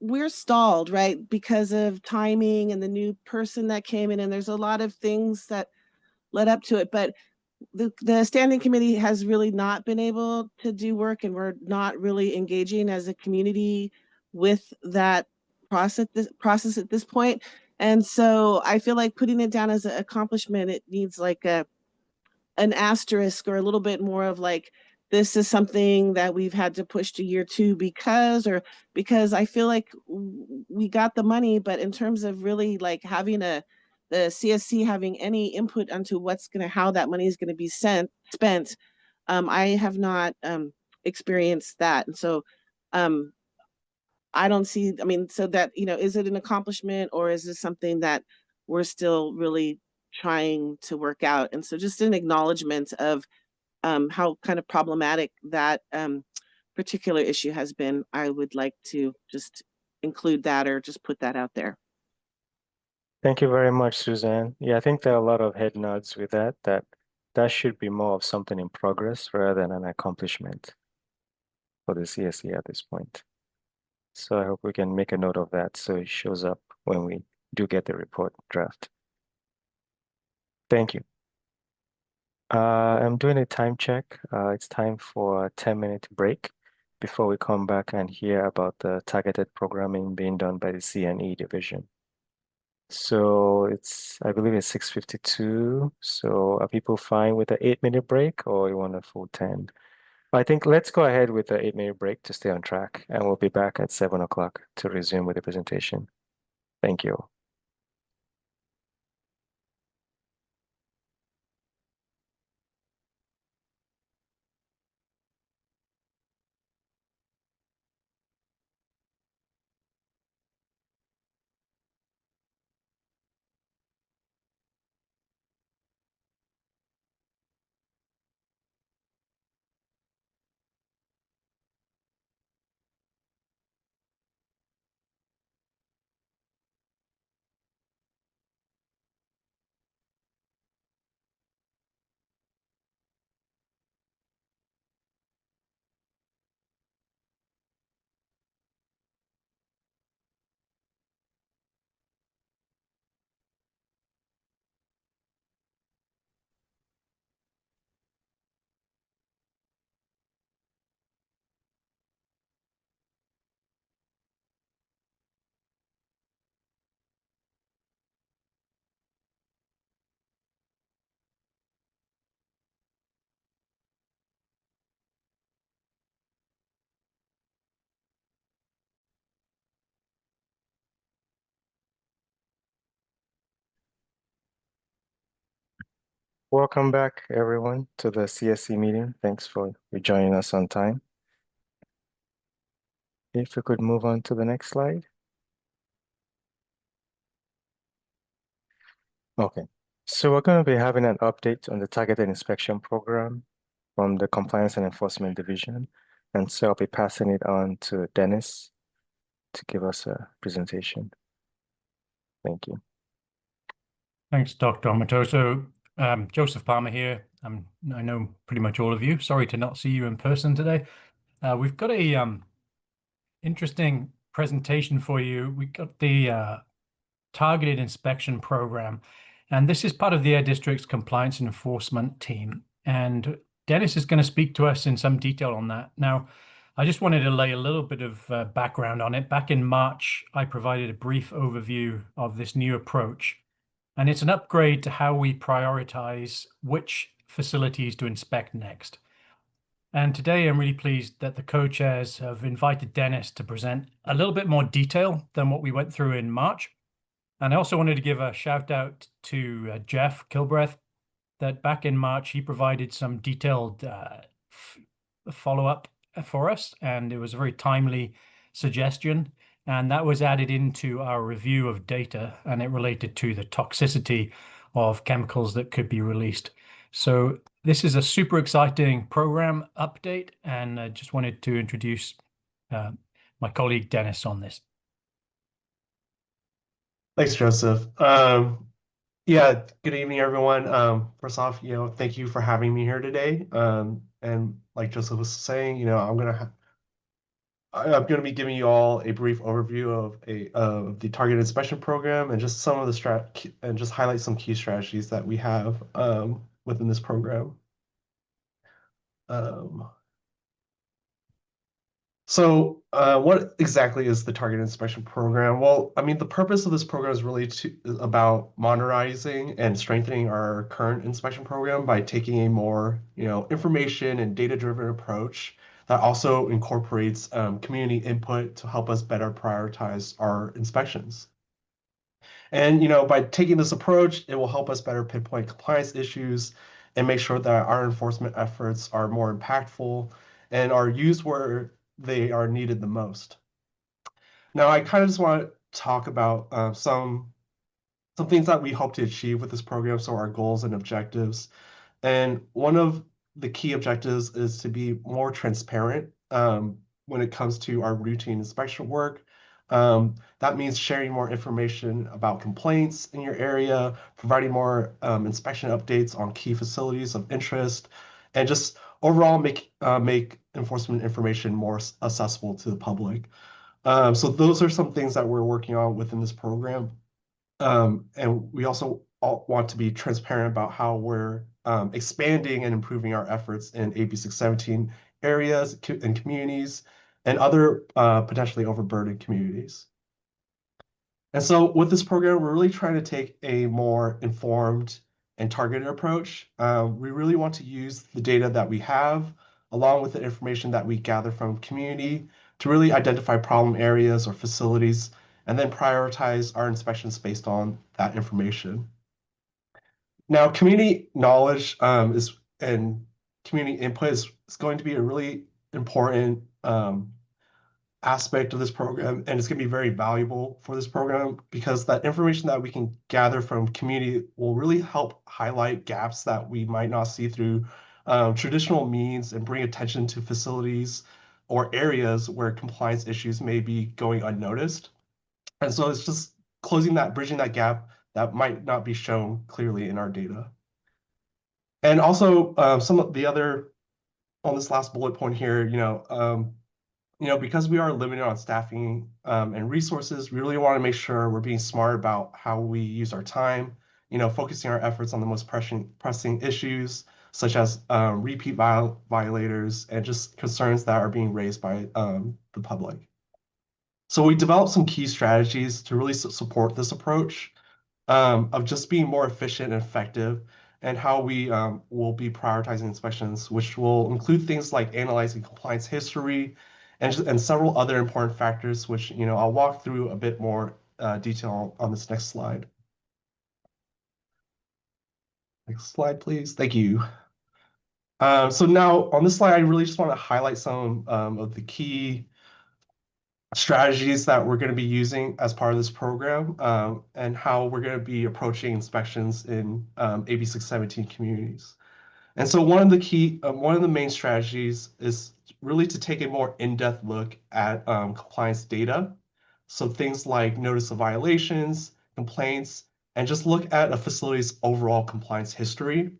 Speaker 3: we're stalled, right? Because of timing and the new person that came in, and there's a lot of things that led up to it. But the standing committee has really not been able to do work, and we're not really engaging as a community with that process at this point. And so I feel like putting it down as an accomplishment, it needs like an asterisk or a little bit more of like, this is something that we've had to push to year two because I feel like we got the money, but in terms of really like having the CSC having any input onto how that money is going to be spent, I have not experienced that. And so I don't see, so that, is it an accomplishment or is this something that we're still really trying to work out? And so just an acknowledgement of how kind of problematic that particular issue has been. I would like to just include that or just put that out there.
Speaker 5: Thank you very much, Suzanne. Yeah, I think there are a lot of head nods with that should be more of something in progress rather than an accomplishment for the CSC at this point. So I hope we can make a note of that so it shows up when we do get the report draft. Thank you. I'm doing a time check. It's time for a 10-minute break before we come back and hear about the targeted programming being done by the C&E division. So I believe it's 6:52. So are people fine with the 8-minute break or you want a full 10? I think let's go ahead with the 8-minute break to stay on track, and we'll be back at 7 o'clock to resume with the presentation. Thank you. Welcome back, everyone, to the CSC meeting. Thanks for joining us on time. If we could move on to the next slide. Okay, so we're going to be having an update on the targeted inspection program from the Compliance and Enforcement Division. And so I'll be passing it on to Dennis to give us a presentation. Thank you.
Speaker 15: Thanks, Dr. Amatoso. Joseph Palmer here. I know pretty much all of you. Sorry to not see you in person today. We've got a interesting presentation for you. We got the targeted inspection program, and this is part of the Air District's compliance and enforcement team. And Dennis is going to speak to us in some detail on that. Now, I just wanted to lay a little bit of background on it. Back in March, I provided a brief overview of this new approach. And it's an upgrade to how we prioritize which facilities to inspect next. And today I'm really pleased that the co-chairs have invited Dennis to present a little bit more detail than what we went through in March. And I also wanted to give a shout out to Jeff Kilbreth, that back in March, he provided some detailed follow-up for us. And it was a very timely suggestion. And that was added into our review of data, and it related to the toxicity of chemicals that could be released. So this is a super exciting program update, and I just wanted to introduce my colleague Dennis on this.
Speaker 6: Thanks, Joseph. Yeah, good evening, everyone. First off, thank you for having me here today. And like Joseph was saying, I'm going to be giving you all a brief overview of the targeted inspection program and just some of the just highlight some key strategies that we have within this program. So what exactly is the targeted inspection program? Well, I mean, the purpose of this program is really about modernizing and strengthening our current inspection program by taking a more, information and data-driven approach that also incorporates community input to help us better prioritize our inspections. And, by taking this approach, it will help us better pinpoint compliance issues and make sure that our enforcement efforts are more impactful and are used where they are needed the most. Now, I kind of just want to talk about some things that we hope to achieve with this program, so our goals and objectives. And one of the key objectives is to be more transparent when it comes to our routine inspection work. That means sharing more information about complaints in your area, providing more inspection updates on key facilities of interest, and just overall make enforcement information more accessible to the public. So those are some things that we're working on within this program. And we also want to be transparent about how we're expanding and improving our efforts in AB 617 areas and communities and other potentially overburdened communities. And so with this program, we're really trying to take a more informed and targeted approach. We really want to use the data that we have, along with the information that we gather from community to really identify problem areas or facilities, and then prioritize our inspections based on that information. Now, community knowledge and community input is going to be a really important aspect of this program, and it's going to be very valuable for this program because that information that we can gather from community will really help highlight gaps that we might not see through traditional means and bring attention to facilities or areas where compliance issues may be going unnoticed. And so it's just bridging that gap that might not be shown clearly in our data. And also some of the other, on this last bullet point here, because we are limited on staffing and resources, we really want to make sure we're being smart about how we use our time, focusing our efforts on the most pressing issues, such as repeat violators and just concerns that are being raised by the public. So we developed some key strategies to really support this approach of just being more efficient and effective, and how we will be prioritizing inspections, which will include things like analyzing compliance history and several other important factors, which I'll walk through a bit more detail on this next slide. Next slide, please. Thank you. So now on this slide, I really just want to highlight some of the key strategies that we're going to be using as part of this program and how we're going to be approaching inspections in AB 617 communities. And so one of the main strategies is really to take a more in-depth look at compliance data. So things like notice of violations, complaints, and just look at a facility's overall compliance history.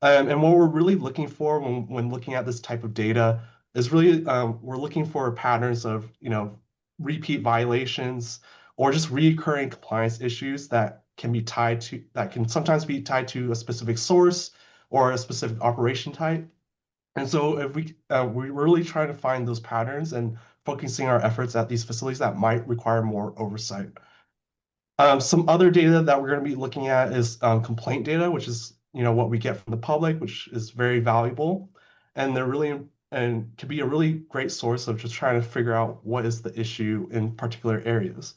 Speaker 6: And what we're really looking for when looking at this type of data is really we're looking for patterns of repeat violations or just recurring compliance issues that can sometimes be tied to a specific source or a specific operation type. And so if we're really trying to find those patterns and focusing our efforts at these facilities that might require more oversight. Some other data that we're going to be looking at is complaint data, which is what we get from the public, which is very valuable, and they're really and can be a really great source of just trying to figure out what is the issue in particular areas.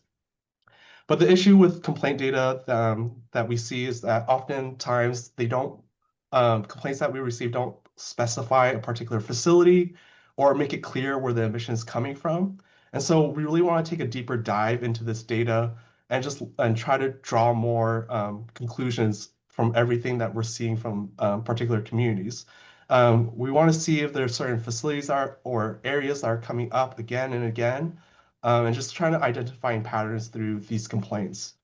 Speaker 6: But the issue with complaint data that we see is that oftentimes complaints that we receive don't specify a particular facility or make it clear where the emission is coming from. And so we really want to take a deeper dive into this data and try to draw more conclusions from everything that we're seeing from particular communities. We want to see if there are certain facilities or areas that are coming up again and again, and just trying to identify patterns through these complaints.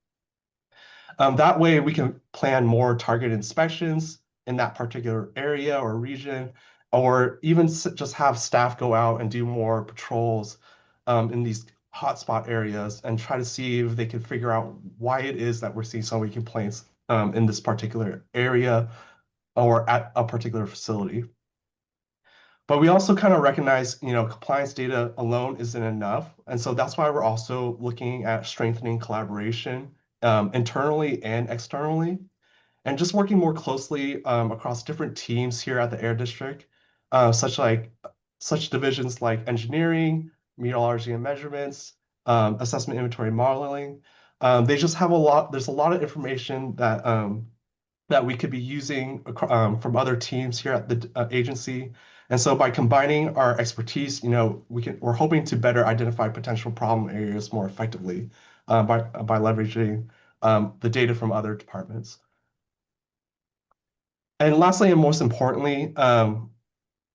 Speaker 6: That way we can plan more targeted inspections in that particular area or region, or even just have staff go out and do more patrols in these hotspot areas and try to see if they can figure out why it is that we're seeing so many complaints in this particular area or at a particular facility. But we also kind of recognize, compliance data alone isn't enough. And so that's why we're also looking at strengthening collaboration internally and externally, and just working more closely across different teams here at the Air District, such divisions like engineering, meteorology and measurements, assessment, inventory, modeling. They just have there's a lot of information that we could be using from other teams here at the agency. And so by combining our expertise, we're hoping to better identify potential problem areas more effectively by leveraging the data from other departments. And lastly, and most importantly,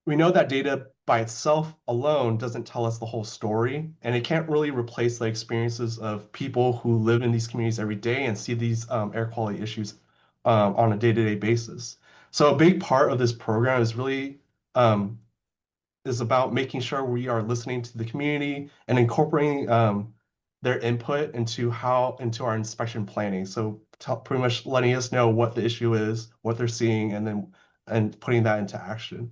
Speaker 6: we know that data by itself alone doesn't tell us the whole story, and it can't really replace the experiences of people who live in these communities every day and see these air quality issues on a day-to-day basis. So a big part of this program is really is about making sure we are listening to the community and incorporating their input into our inspection planning. So pretty much letting us know what the issue is, what they're seeing, and putting that into action.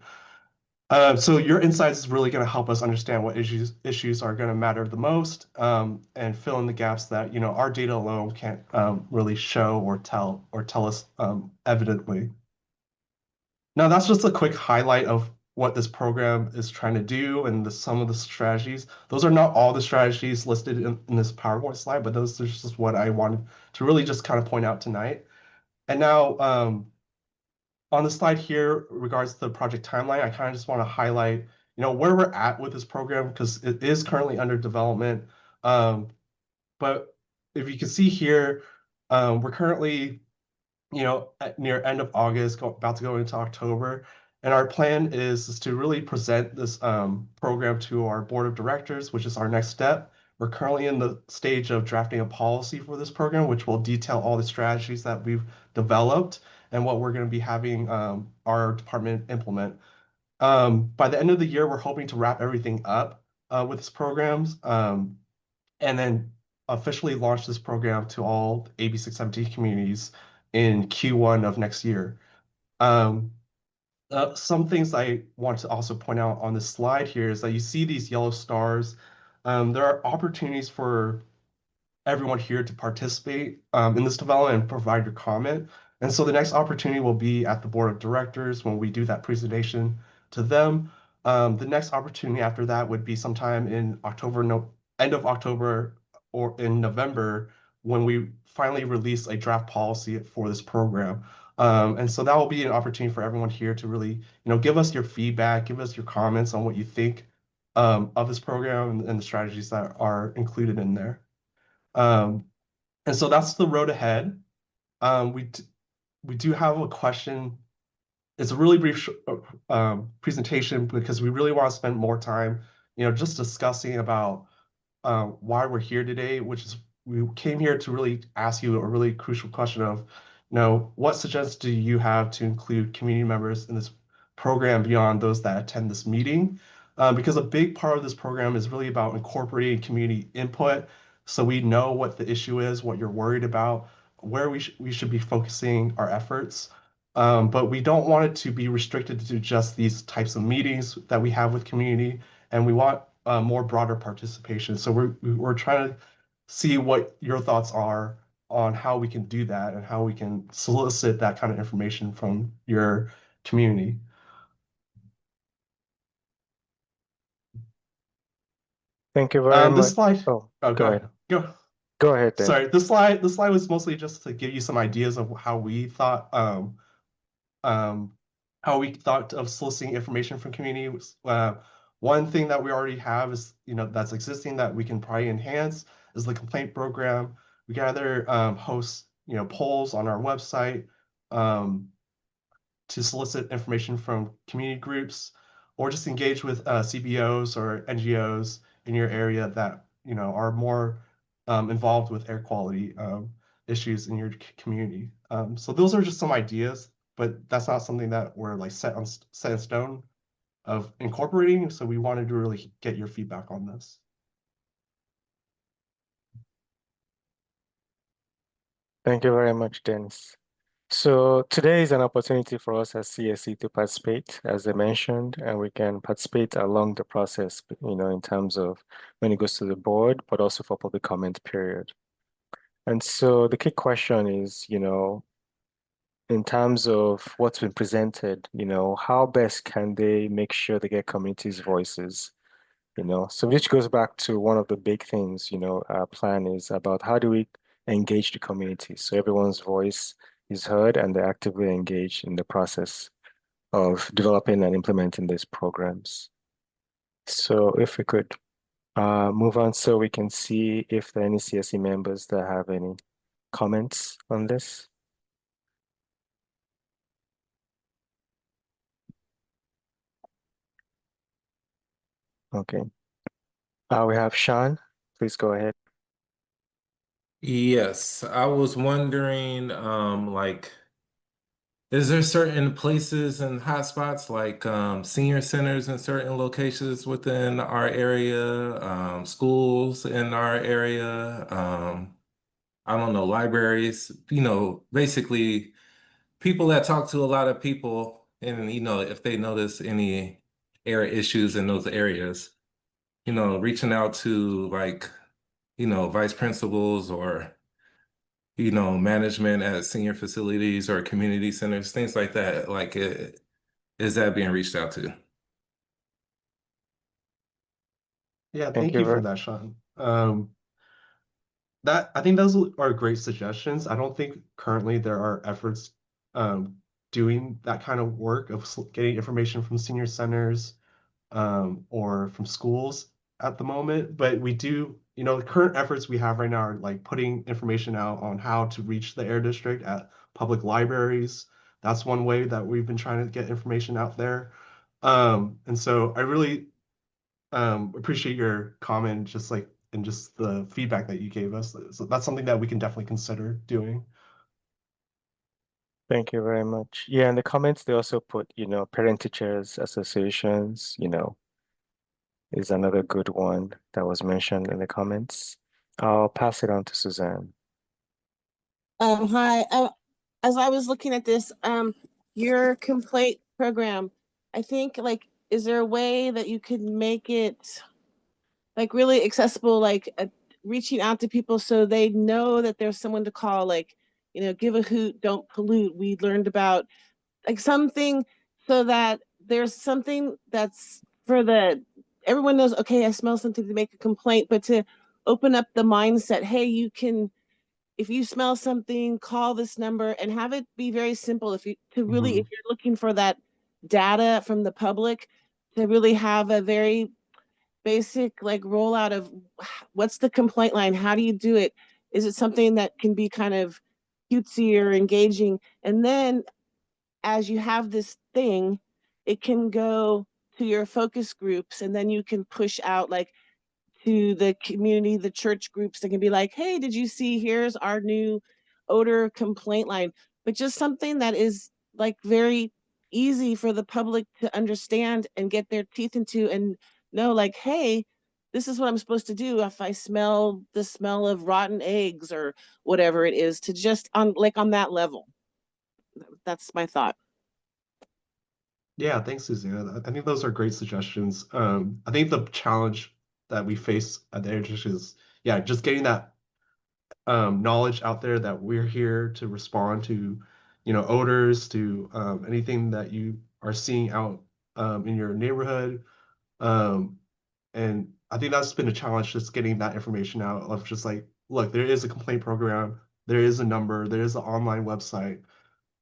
Speaker 6: So your insights is really going to help us understand what issues are going to matter the most, and fill in the gaps that our data alone can't really show or tell us evidently. Now that's just a quick highlight of what this program is trying to do and some of the strategies. Those are not all the strategies listed in this PowerPoint slide, but those are just what I wanted to really just kind of point out tonight. And now on the slide here, regards to the project timeline, I kind of just want to highlight, where we're at with this program because it is currently under development. But if you can see here, we're currently, near end of August, about to go into October. And our plan is to really present this program to our board of directors, which is our next step. We're currently in the stage of drafting a policy for this program, which will detail all the strategies that we've developed and what we're going to be having our department implement. By the end of the year, we're hoping to wrap everything up with this programs and then officially launch this program to all AB 617 communities in Q1 of next year. Some things I want to also point out on this slide here is that you see these yellow stars. There are opportunities for everyone here to participate in this development and provide your comment. And so the next opportunity will be at the board of directors when we do that presentation to them. The next opportunity after that would be sometime in end of October or in November when we finally release a draft policy for this program. And so that will be an opportunity for everyone here to really, give us your feedback, give us your comments on what you think of this program and the strategies that are included in there. And so that's the road ahead. We do have a question. It's a really brief presentation because we really want to spend more time, just discussing about why we're here today, which is we came here to really ask you a really crucial question of, what suggestions do you have to include community members in this program beyond those that attend this meeting? Because a big part of this program is really about incorporating community input so we know what the issue is, what you're worried about, where we should be focusing our efforts. But we don't want it to be restricted to just these types of meetings that we have with community, and we want more broader participation. So we're trying to see what your thoughts are on how we can do that and how we can solicit that kind of information from your community.
Speaker 5: Thank you very much.
Speaker 6: This slide.
Speaker 5: Oh,
Speaker 6: go ahead.
Speaker 5: Go ahead then.
Speaker 6: Sorry, this slide was mostly just to give you some ideas of how we thought of soliciting information from community. One thing that we already have is, that's existing that we can probably enhance is the complaint program. We can either host, polls on our website to solicit information from community groups, or just engage with CBOs or NGOs in your area that, are more involved with air quality issues in your community. So those are just some ideas, but that's not something that we're like set in stone of incorporating. So we wanted to really get your feedback on this.
Speaker 5: Thank you very much, Dennis. So today is an opportunity for us as CSC to participate, as I mentioned, and we can participate along the process, in terms of when it goes to the board, but also for public comment period. And so the key question is, in terms of what's been presented, how best can they make sure they get communities' voices, So which goes back to one of the big things, our plan is about how do we engage the community so everyone's voice is heard and they're actively engaged in the process of developing and implementing these programs. So if we could move on so we can see if there are any CSC members that have any comments on this. Okay. We have Sean. Please go ahead.
Speaker 16: Yes, I was wondering, is there certain places and hotspots like senior centers in certain locations within our area, schools in our area, I don't know, libraries, basically people that talk to a lot of people and, if they notice any area issues in those areas, reaching out to vice principals or, management at senior facilities or community centers, things like that. Is that being reached out to?
Speaker 6: Yeah,
Speaker 5: Thank
Speaker 6: thank
Speaker 5: you
Speaker 6: you for
Speaker 5: very.
Speaker 6: that, Sean. I think those are great suggestions. I don't think currently there are efforts doing that kind of work of getting information from senior centers or from schools at the moment. But we do, the current efforts we have right now are like putting information out on how to reach the Air District at public libraries. That's one way that we've been trying to get information out there. And so I really appreciate your comment, just like and just the feedback that you gave us. So that's something that we can definitely consider doing.
Speaker 5: Thank you very much. Yeah, in the comments they also put, parent teachers associations, is another good one that was mentioned in the comments. I'll pass it on to Suzanne.
Speaker 3: Hi. As I was looking at this, your complaint program, I think is there a way that you could make it like really accessible, like reaching out to people so they know that there's someone to call, like, give a hoot, don't pollute. We learned about like something so that there's something that's for everyone knows, okay, I smell something to make a complaint, but to open up the mindset, hey, you can, if you smell something, call this number and have it be very simple. If you're looking for that data from the public, to really have a very basic like rollout of what's the complaint line, how do you do it, is it something that can be kind of cutesy or engaging, and then as you have this thing, it can go to your focus groups, and then you can push out like to the community, the church groups that can be like, hey, did you see, here's our new odor complaint line. But just something that is like very easy for the public to understand and get their teeth into and know like, hey, this is what I'm supposed to do if I smell the smell of rotten eggs or whatever it is, to just on that level. That's my thought.
Speaker 6: Yeah, thanks, Suzanne. I think those are great suggestions. I think the challenge that we face at the Air District is, yeah, just getting that knowledge out there that we're here to respond to, odors, to anything that you are seeing out in your neighborhood. And I think that's been a challenge, just getting that information out of just like, look, there is a complaint program, there is a number, there is an online website.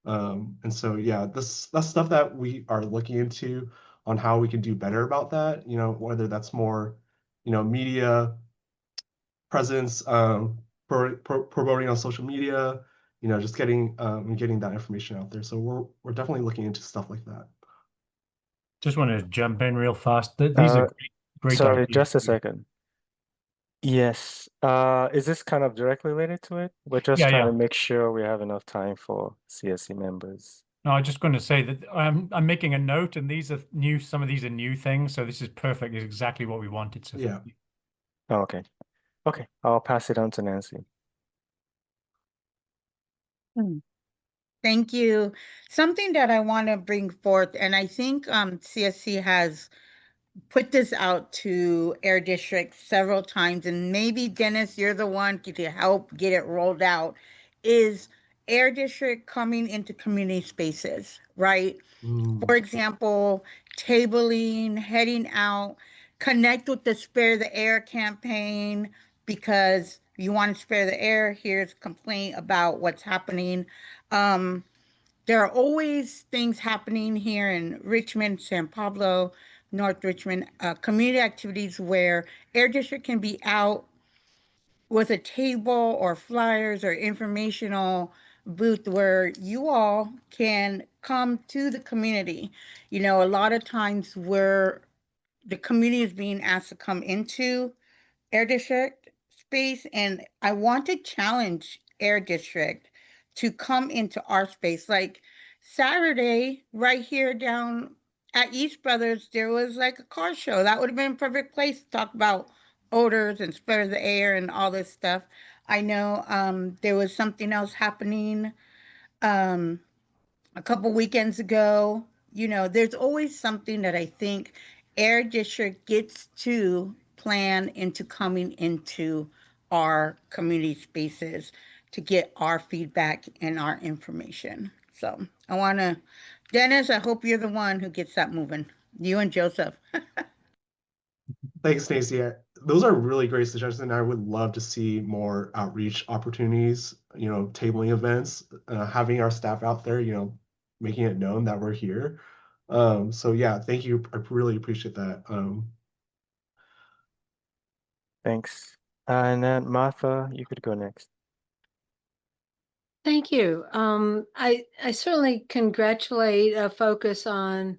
Speaker 6: And so, yeah, that's stuff that we are looking into on how we can do better about that, whether that's more, media presence, promoting on social media, just getting that information out there. So we're definitely looking into stuff like that.
Speaker 15: Just want to jump in real fast. These are great
Speaker 5: Sorry,
Speaker 15: ideas.
Speaker 5: just a second. Yes. Is this kind of directly related to it? We're just
Speaker 15: Yeah,
Speaker 5: trying
Speaker 15: yeah.
Speaker 5: to make sure we have enough time for CSC members.
Speaker 15: No, I'm just going to say that I'm making a note, and these are new. Some of these are new things, so this is perfect. It's exactly what we wanted. So
Speaker 6: Yeah.
Speaker 5: Oh, okay. Okay, I'll pass it on to Nancy.
Speaker 8: Thank you. Something that I want to bring forth, and I think CSC has put this out to Air District several times, and maybe Dennis, you're the one to help get it rolled out, is Air District coming into community spaces, right? For example, tabling, heading out, connect with the Spare the Air campaign, because you want to spare the air, here's a complaint about what's happening. There are always things happening here in Richmond, San Pablo, North Richmond, community activities where Air District can be out with a table or flyers or informational booth where you all can come to the community. A lot of times where the community is being asked to come into Air District space, and I want to challenge Air District to come into our space. Like Saturday, right here down at East Brothers, there was like a car show. That would have been a perfect place to talk about odors and spare the air and all this stuff. I know there was something else happening a couple weekends ago. There's always something that I think Air District gets to plan into coming into our community spaces to get our feedback and our information. So I want to, Dennis, I hope you're the one who gets that moving. You and Joseph.
Speaker 6: Thanks, Stacey. those are really great suggestions, and I would love to see more outreach opportunities, tabling events, having our staff out there, making it known that we're here. So yeah, thank you. I really appreciate that.
Speaker 5: Thanks. And then Martha, you could go next.
Speaker 17: Thank you. I certainly congratulate a focus on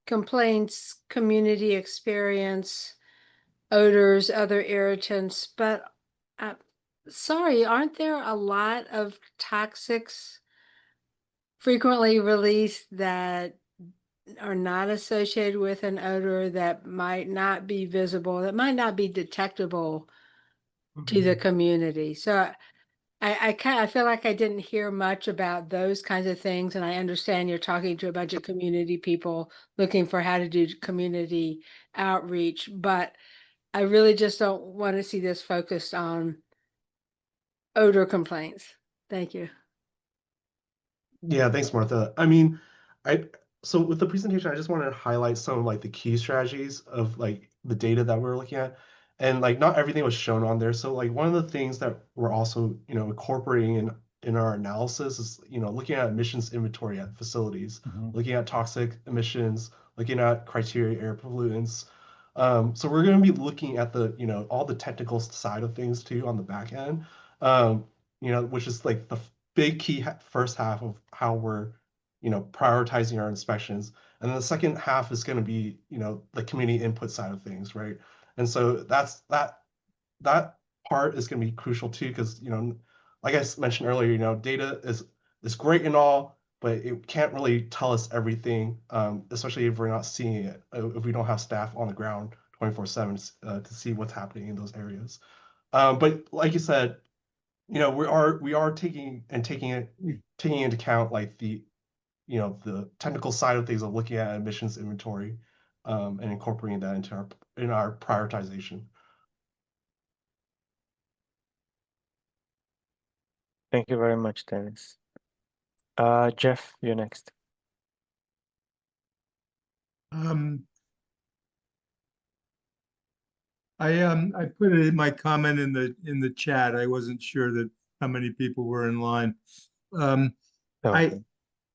Speaker 17: complaints, community experience, odors, other irritants, but sorry, aren't there a lot of toxics frequently released that are not associated with an odor, that might not be visible, that might not be detectable to the community? So I feel like I didn't hear much about those kinds of things, and I understand you're talking to a bunch of community people looking for how to do community outreach, but I really just don't want to see this focused on odor complaints. Thank you.
Speaker 6: Yeah, thanks, Martha. I mean, so with the presentation, I just wanted to highlight some of like the key strategies of like the data that we're looking at. And like not everything was shown on there. So like one of the things that we're also, incorporating in our analysis is, looking at emissions inventory at facilities, looking at toxic emissions, looking at criteria air pollutants. So we're going to be looking at the, all the technical side of things too on the back end, which is like the big key first half of how we're, prioritizing our inspections. And then the second half is going to be, the community input side of things, right? And so that part is going to be crucial too, because, like I mentioned earlier, data is great and all, but it can't really tell us everything, especially if we're not seeing it, if we don't have staff on the ground 24/7 to see what's happening in those areas. But like you said, we are taking into account like the technical side of things of looking at emissions inventory, and incorporating that into our prioritization.
Speaker 5: Thank you very much, Dennis. Jeff, you're next.
Speaker 13: I put it in my comment in the chat. I wasn't sure that how many people were in line.
Speaker 5: Okay.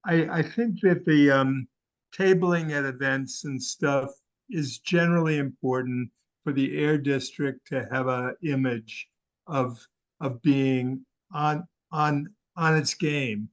Speaker 13: I think that the tabling at events and stuff is generally important for the air district to have an image of being on its game,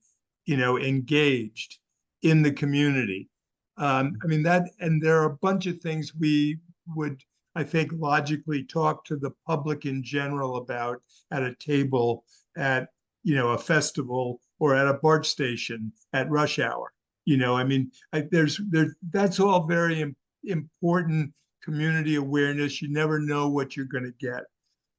Speaker 13: engaged in the community. I mean that, and there are a bunch of things we would, I think, logically talk to the public in general about at a table at a festival or at a BART station at rush hour. I mean, that's all very important community awareness. You never know what you're going to get.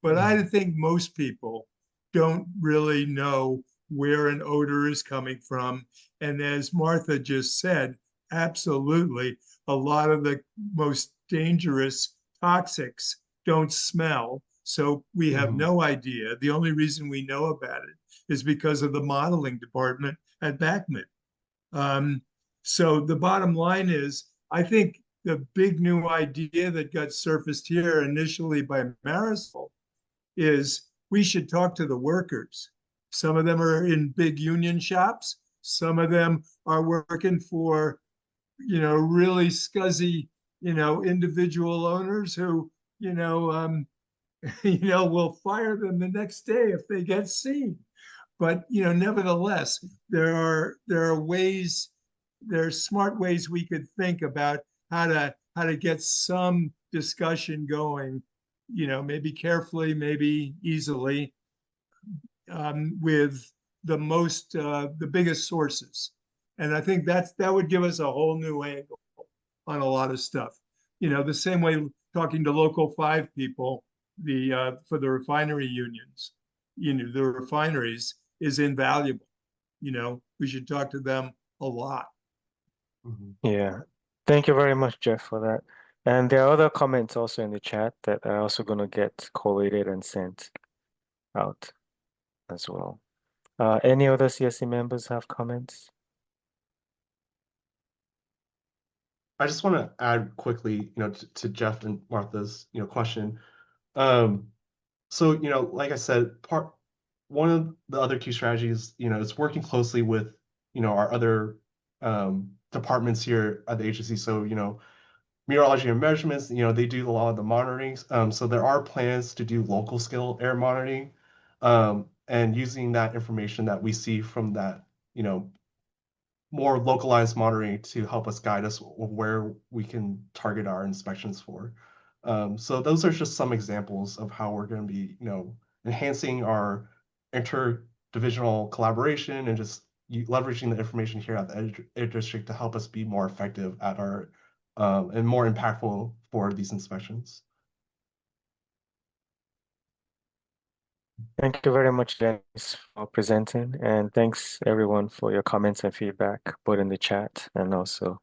Speaker 13: But I think most people don't really know where an odor is coming from. And as Martha just said, absolutely, a lot of the most dangerous toxics don't smell. So we have no idea. The only reason we know about it is because of the modeling department at Backman. So the bottom line is, I think the big new idea that got surfaced here initially by Marisol is we should talk to the workers. Some of them are in big union shops. Some of them are working for, really scuzzy, individual owners who, will fire them the next day if they get seen. But nevertheless, there are ways, there are smart ways we could think about how to get some discussion going, maybe carefully, maybe easily, with the biggest sources. And I think that would give us a whole new angle on a lot of stuff. The same way talking to local 5 people, for the refinery unions, the refineries is invaluable. We should talk to them a lot.
Speaker 5: Yeah. Thank you very much, Jeff, for that. And there are other comments also in the chat that are also going to get collated and sent out as well. Any other CSC members have comments?
Speaker 6: I just want to add quickly, to Jeff and Martha's, question. So, like I said, one of the other key strategies, is working closely with, our other departments here at the agency. So, meteorology and measurements, they do a lot of the monitoring. So there are plans to do local scale air monitoring, and using that information that we see from that, more localized monitoring to help us guide us where we can target our inspections for. So those are just some examples of how we're going to be, enhancing our interdivisional collaboration and just leveraging the information here at the Ed District to help us be more effective at our and more impactful for these inspections.
Speaker 5: Thank you very much, Dennis, for presenting, and thanks everyone for your comments and feedback, both in the chat and also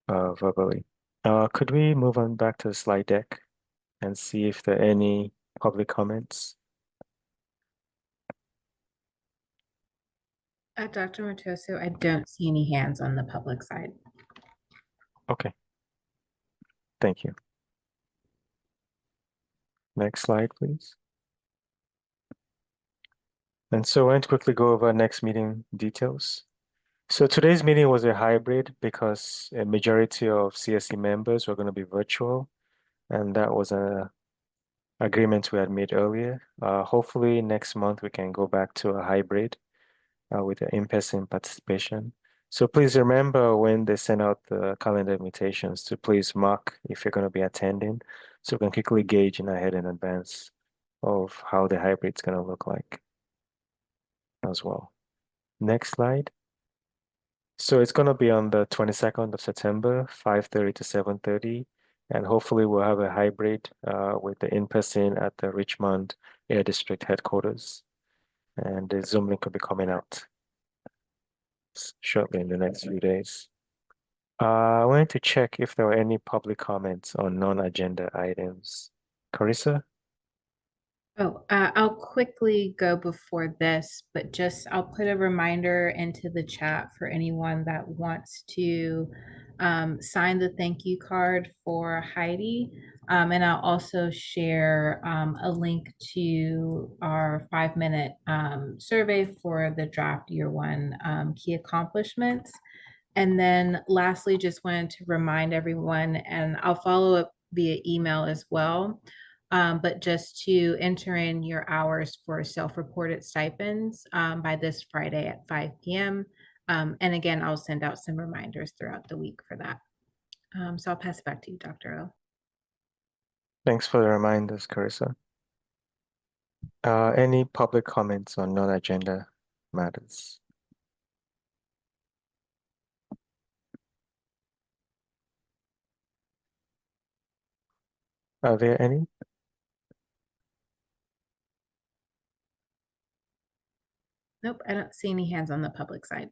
Speaker 5: verbally. Could we move on back to the slide deck and see if there are any public comments?
Speaker 1: Dr. Matoso, I don't see any hands on the public side.
Speaker 5: Okay. Thank you. Next slide, please. And so I want to quickly go over next meeting details. So today's meeting was a hybrid because a majority of CSC members were going to be virtual, and that was an agreement we had made earlier. Hopefully next month we can go back to a hybrid with an in-person participation. So please remember when they send out the calendar invitations to please mark if you're going to be attending, so we can quickly gauge ahead in advance of how the hybrid's going to look like as well. Next slide. So it's going to be on the 22nd of September, 5:30 to 7:30, and hopefully we'll have a hybrid with the in-person at the Richmond Air District headquarters, and the Zoom link will be coming out shortly in the next few days. I wanted to check if there were any public comments on non-agenda items. Carissa?
Speaker 1: Oh, I'll quickly go before this, but I'll put a reminder into the chat for anyone that wants to sign the thank you card for Heidi. And I'll also share a link to our 5-minute survey for the draft year 1 key accomplishments. And then lastly, just wanted to remind everyone, and I'll follow up via email as well, but just to enter in your hours for self-reported stipends by this Friday at 5 p.m. And again, I'll send out some reminders throughout the week for that. So I'll pass it back to you, Dr. O.
Speaker 5: Thanks for the reminders, Carissa. Any public comments on non-agenda matters? Are there any?
Speaker 1: Nope, I don't see any hands on the public side.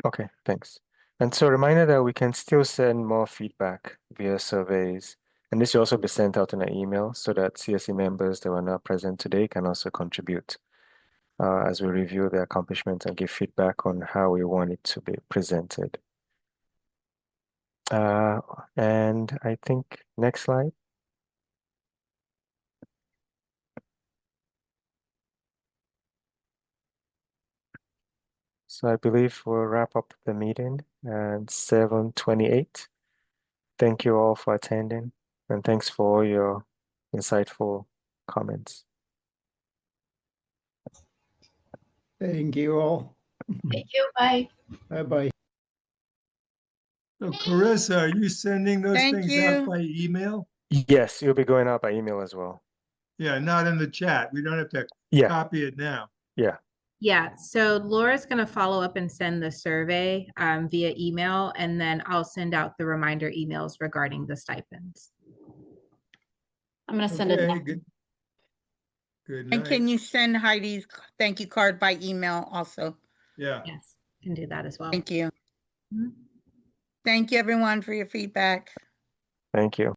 Speaker 5: Okay, thanks. And so a reminder that we can still send more feedback via surveys. And this will also be sent out in an email so that CSC members that were not present today can also contribute as we review the accomplishments and give feedback on how we want it to be presented. And I think next slide. So I believe we'll wrap up the meeting at 7:28. Thank you all for attending, and thanks for all your insightful comments.
Speaker 11: Thank you all.
Speaker 4: Thank you. Bye.
Speaker 11: Bye-bye.
Speaker 13: So Carissa, are you sending those
Speaker 8: Thank
Speaker 13: things
Speaker 8: you.
Speaker 13: out by email?
Speaker 5: Yes, you'll be going out by email as well.
Speaker 13: Yeah, not in the chat. We don't have to
Speaker 5: Yeah,
Speaker 13: copy it now.
Speaker 5: yeah.
Speaker 1: Yeah, so Laura's going to follow up and send the survey via email, and then I'll send out the reminder emails regarding the stipends.
Speaker 7: I'm going to send it
Speaker 13: Okay,
Speaker 7: now.
Speaker 13: good. Good
Speaker 8: And
Speaker 13: night.
Speaker 8: can you send Heidi's thank you card by email also?
Speaker 13: Yeah.
Speaker 1: Yes, can do that as well.
Speaker 8: Thank you.
Speaker 1: Mhm.
Speaker 8: Thank you everyone for your feedback.
Speaker 5: Thank you.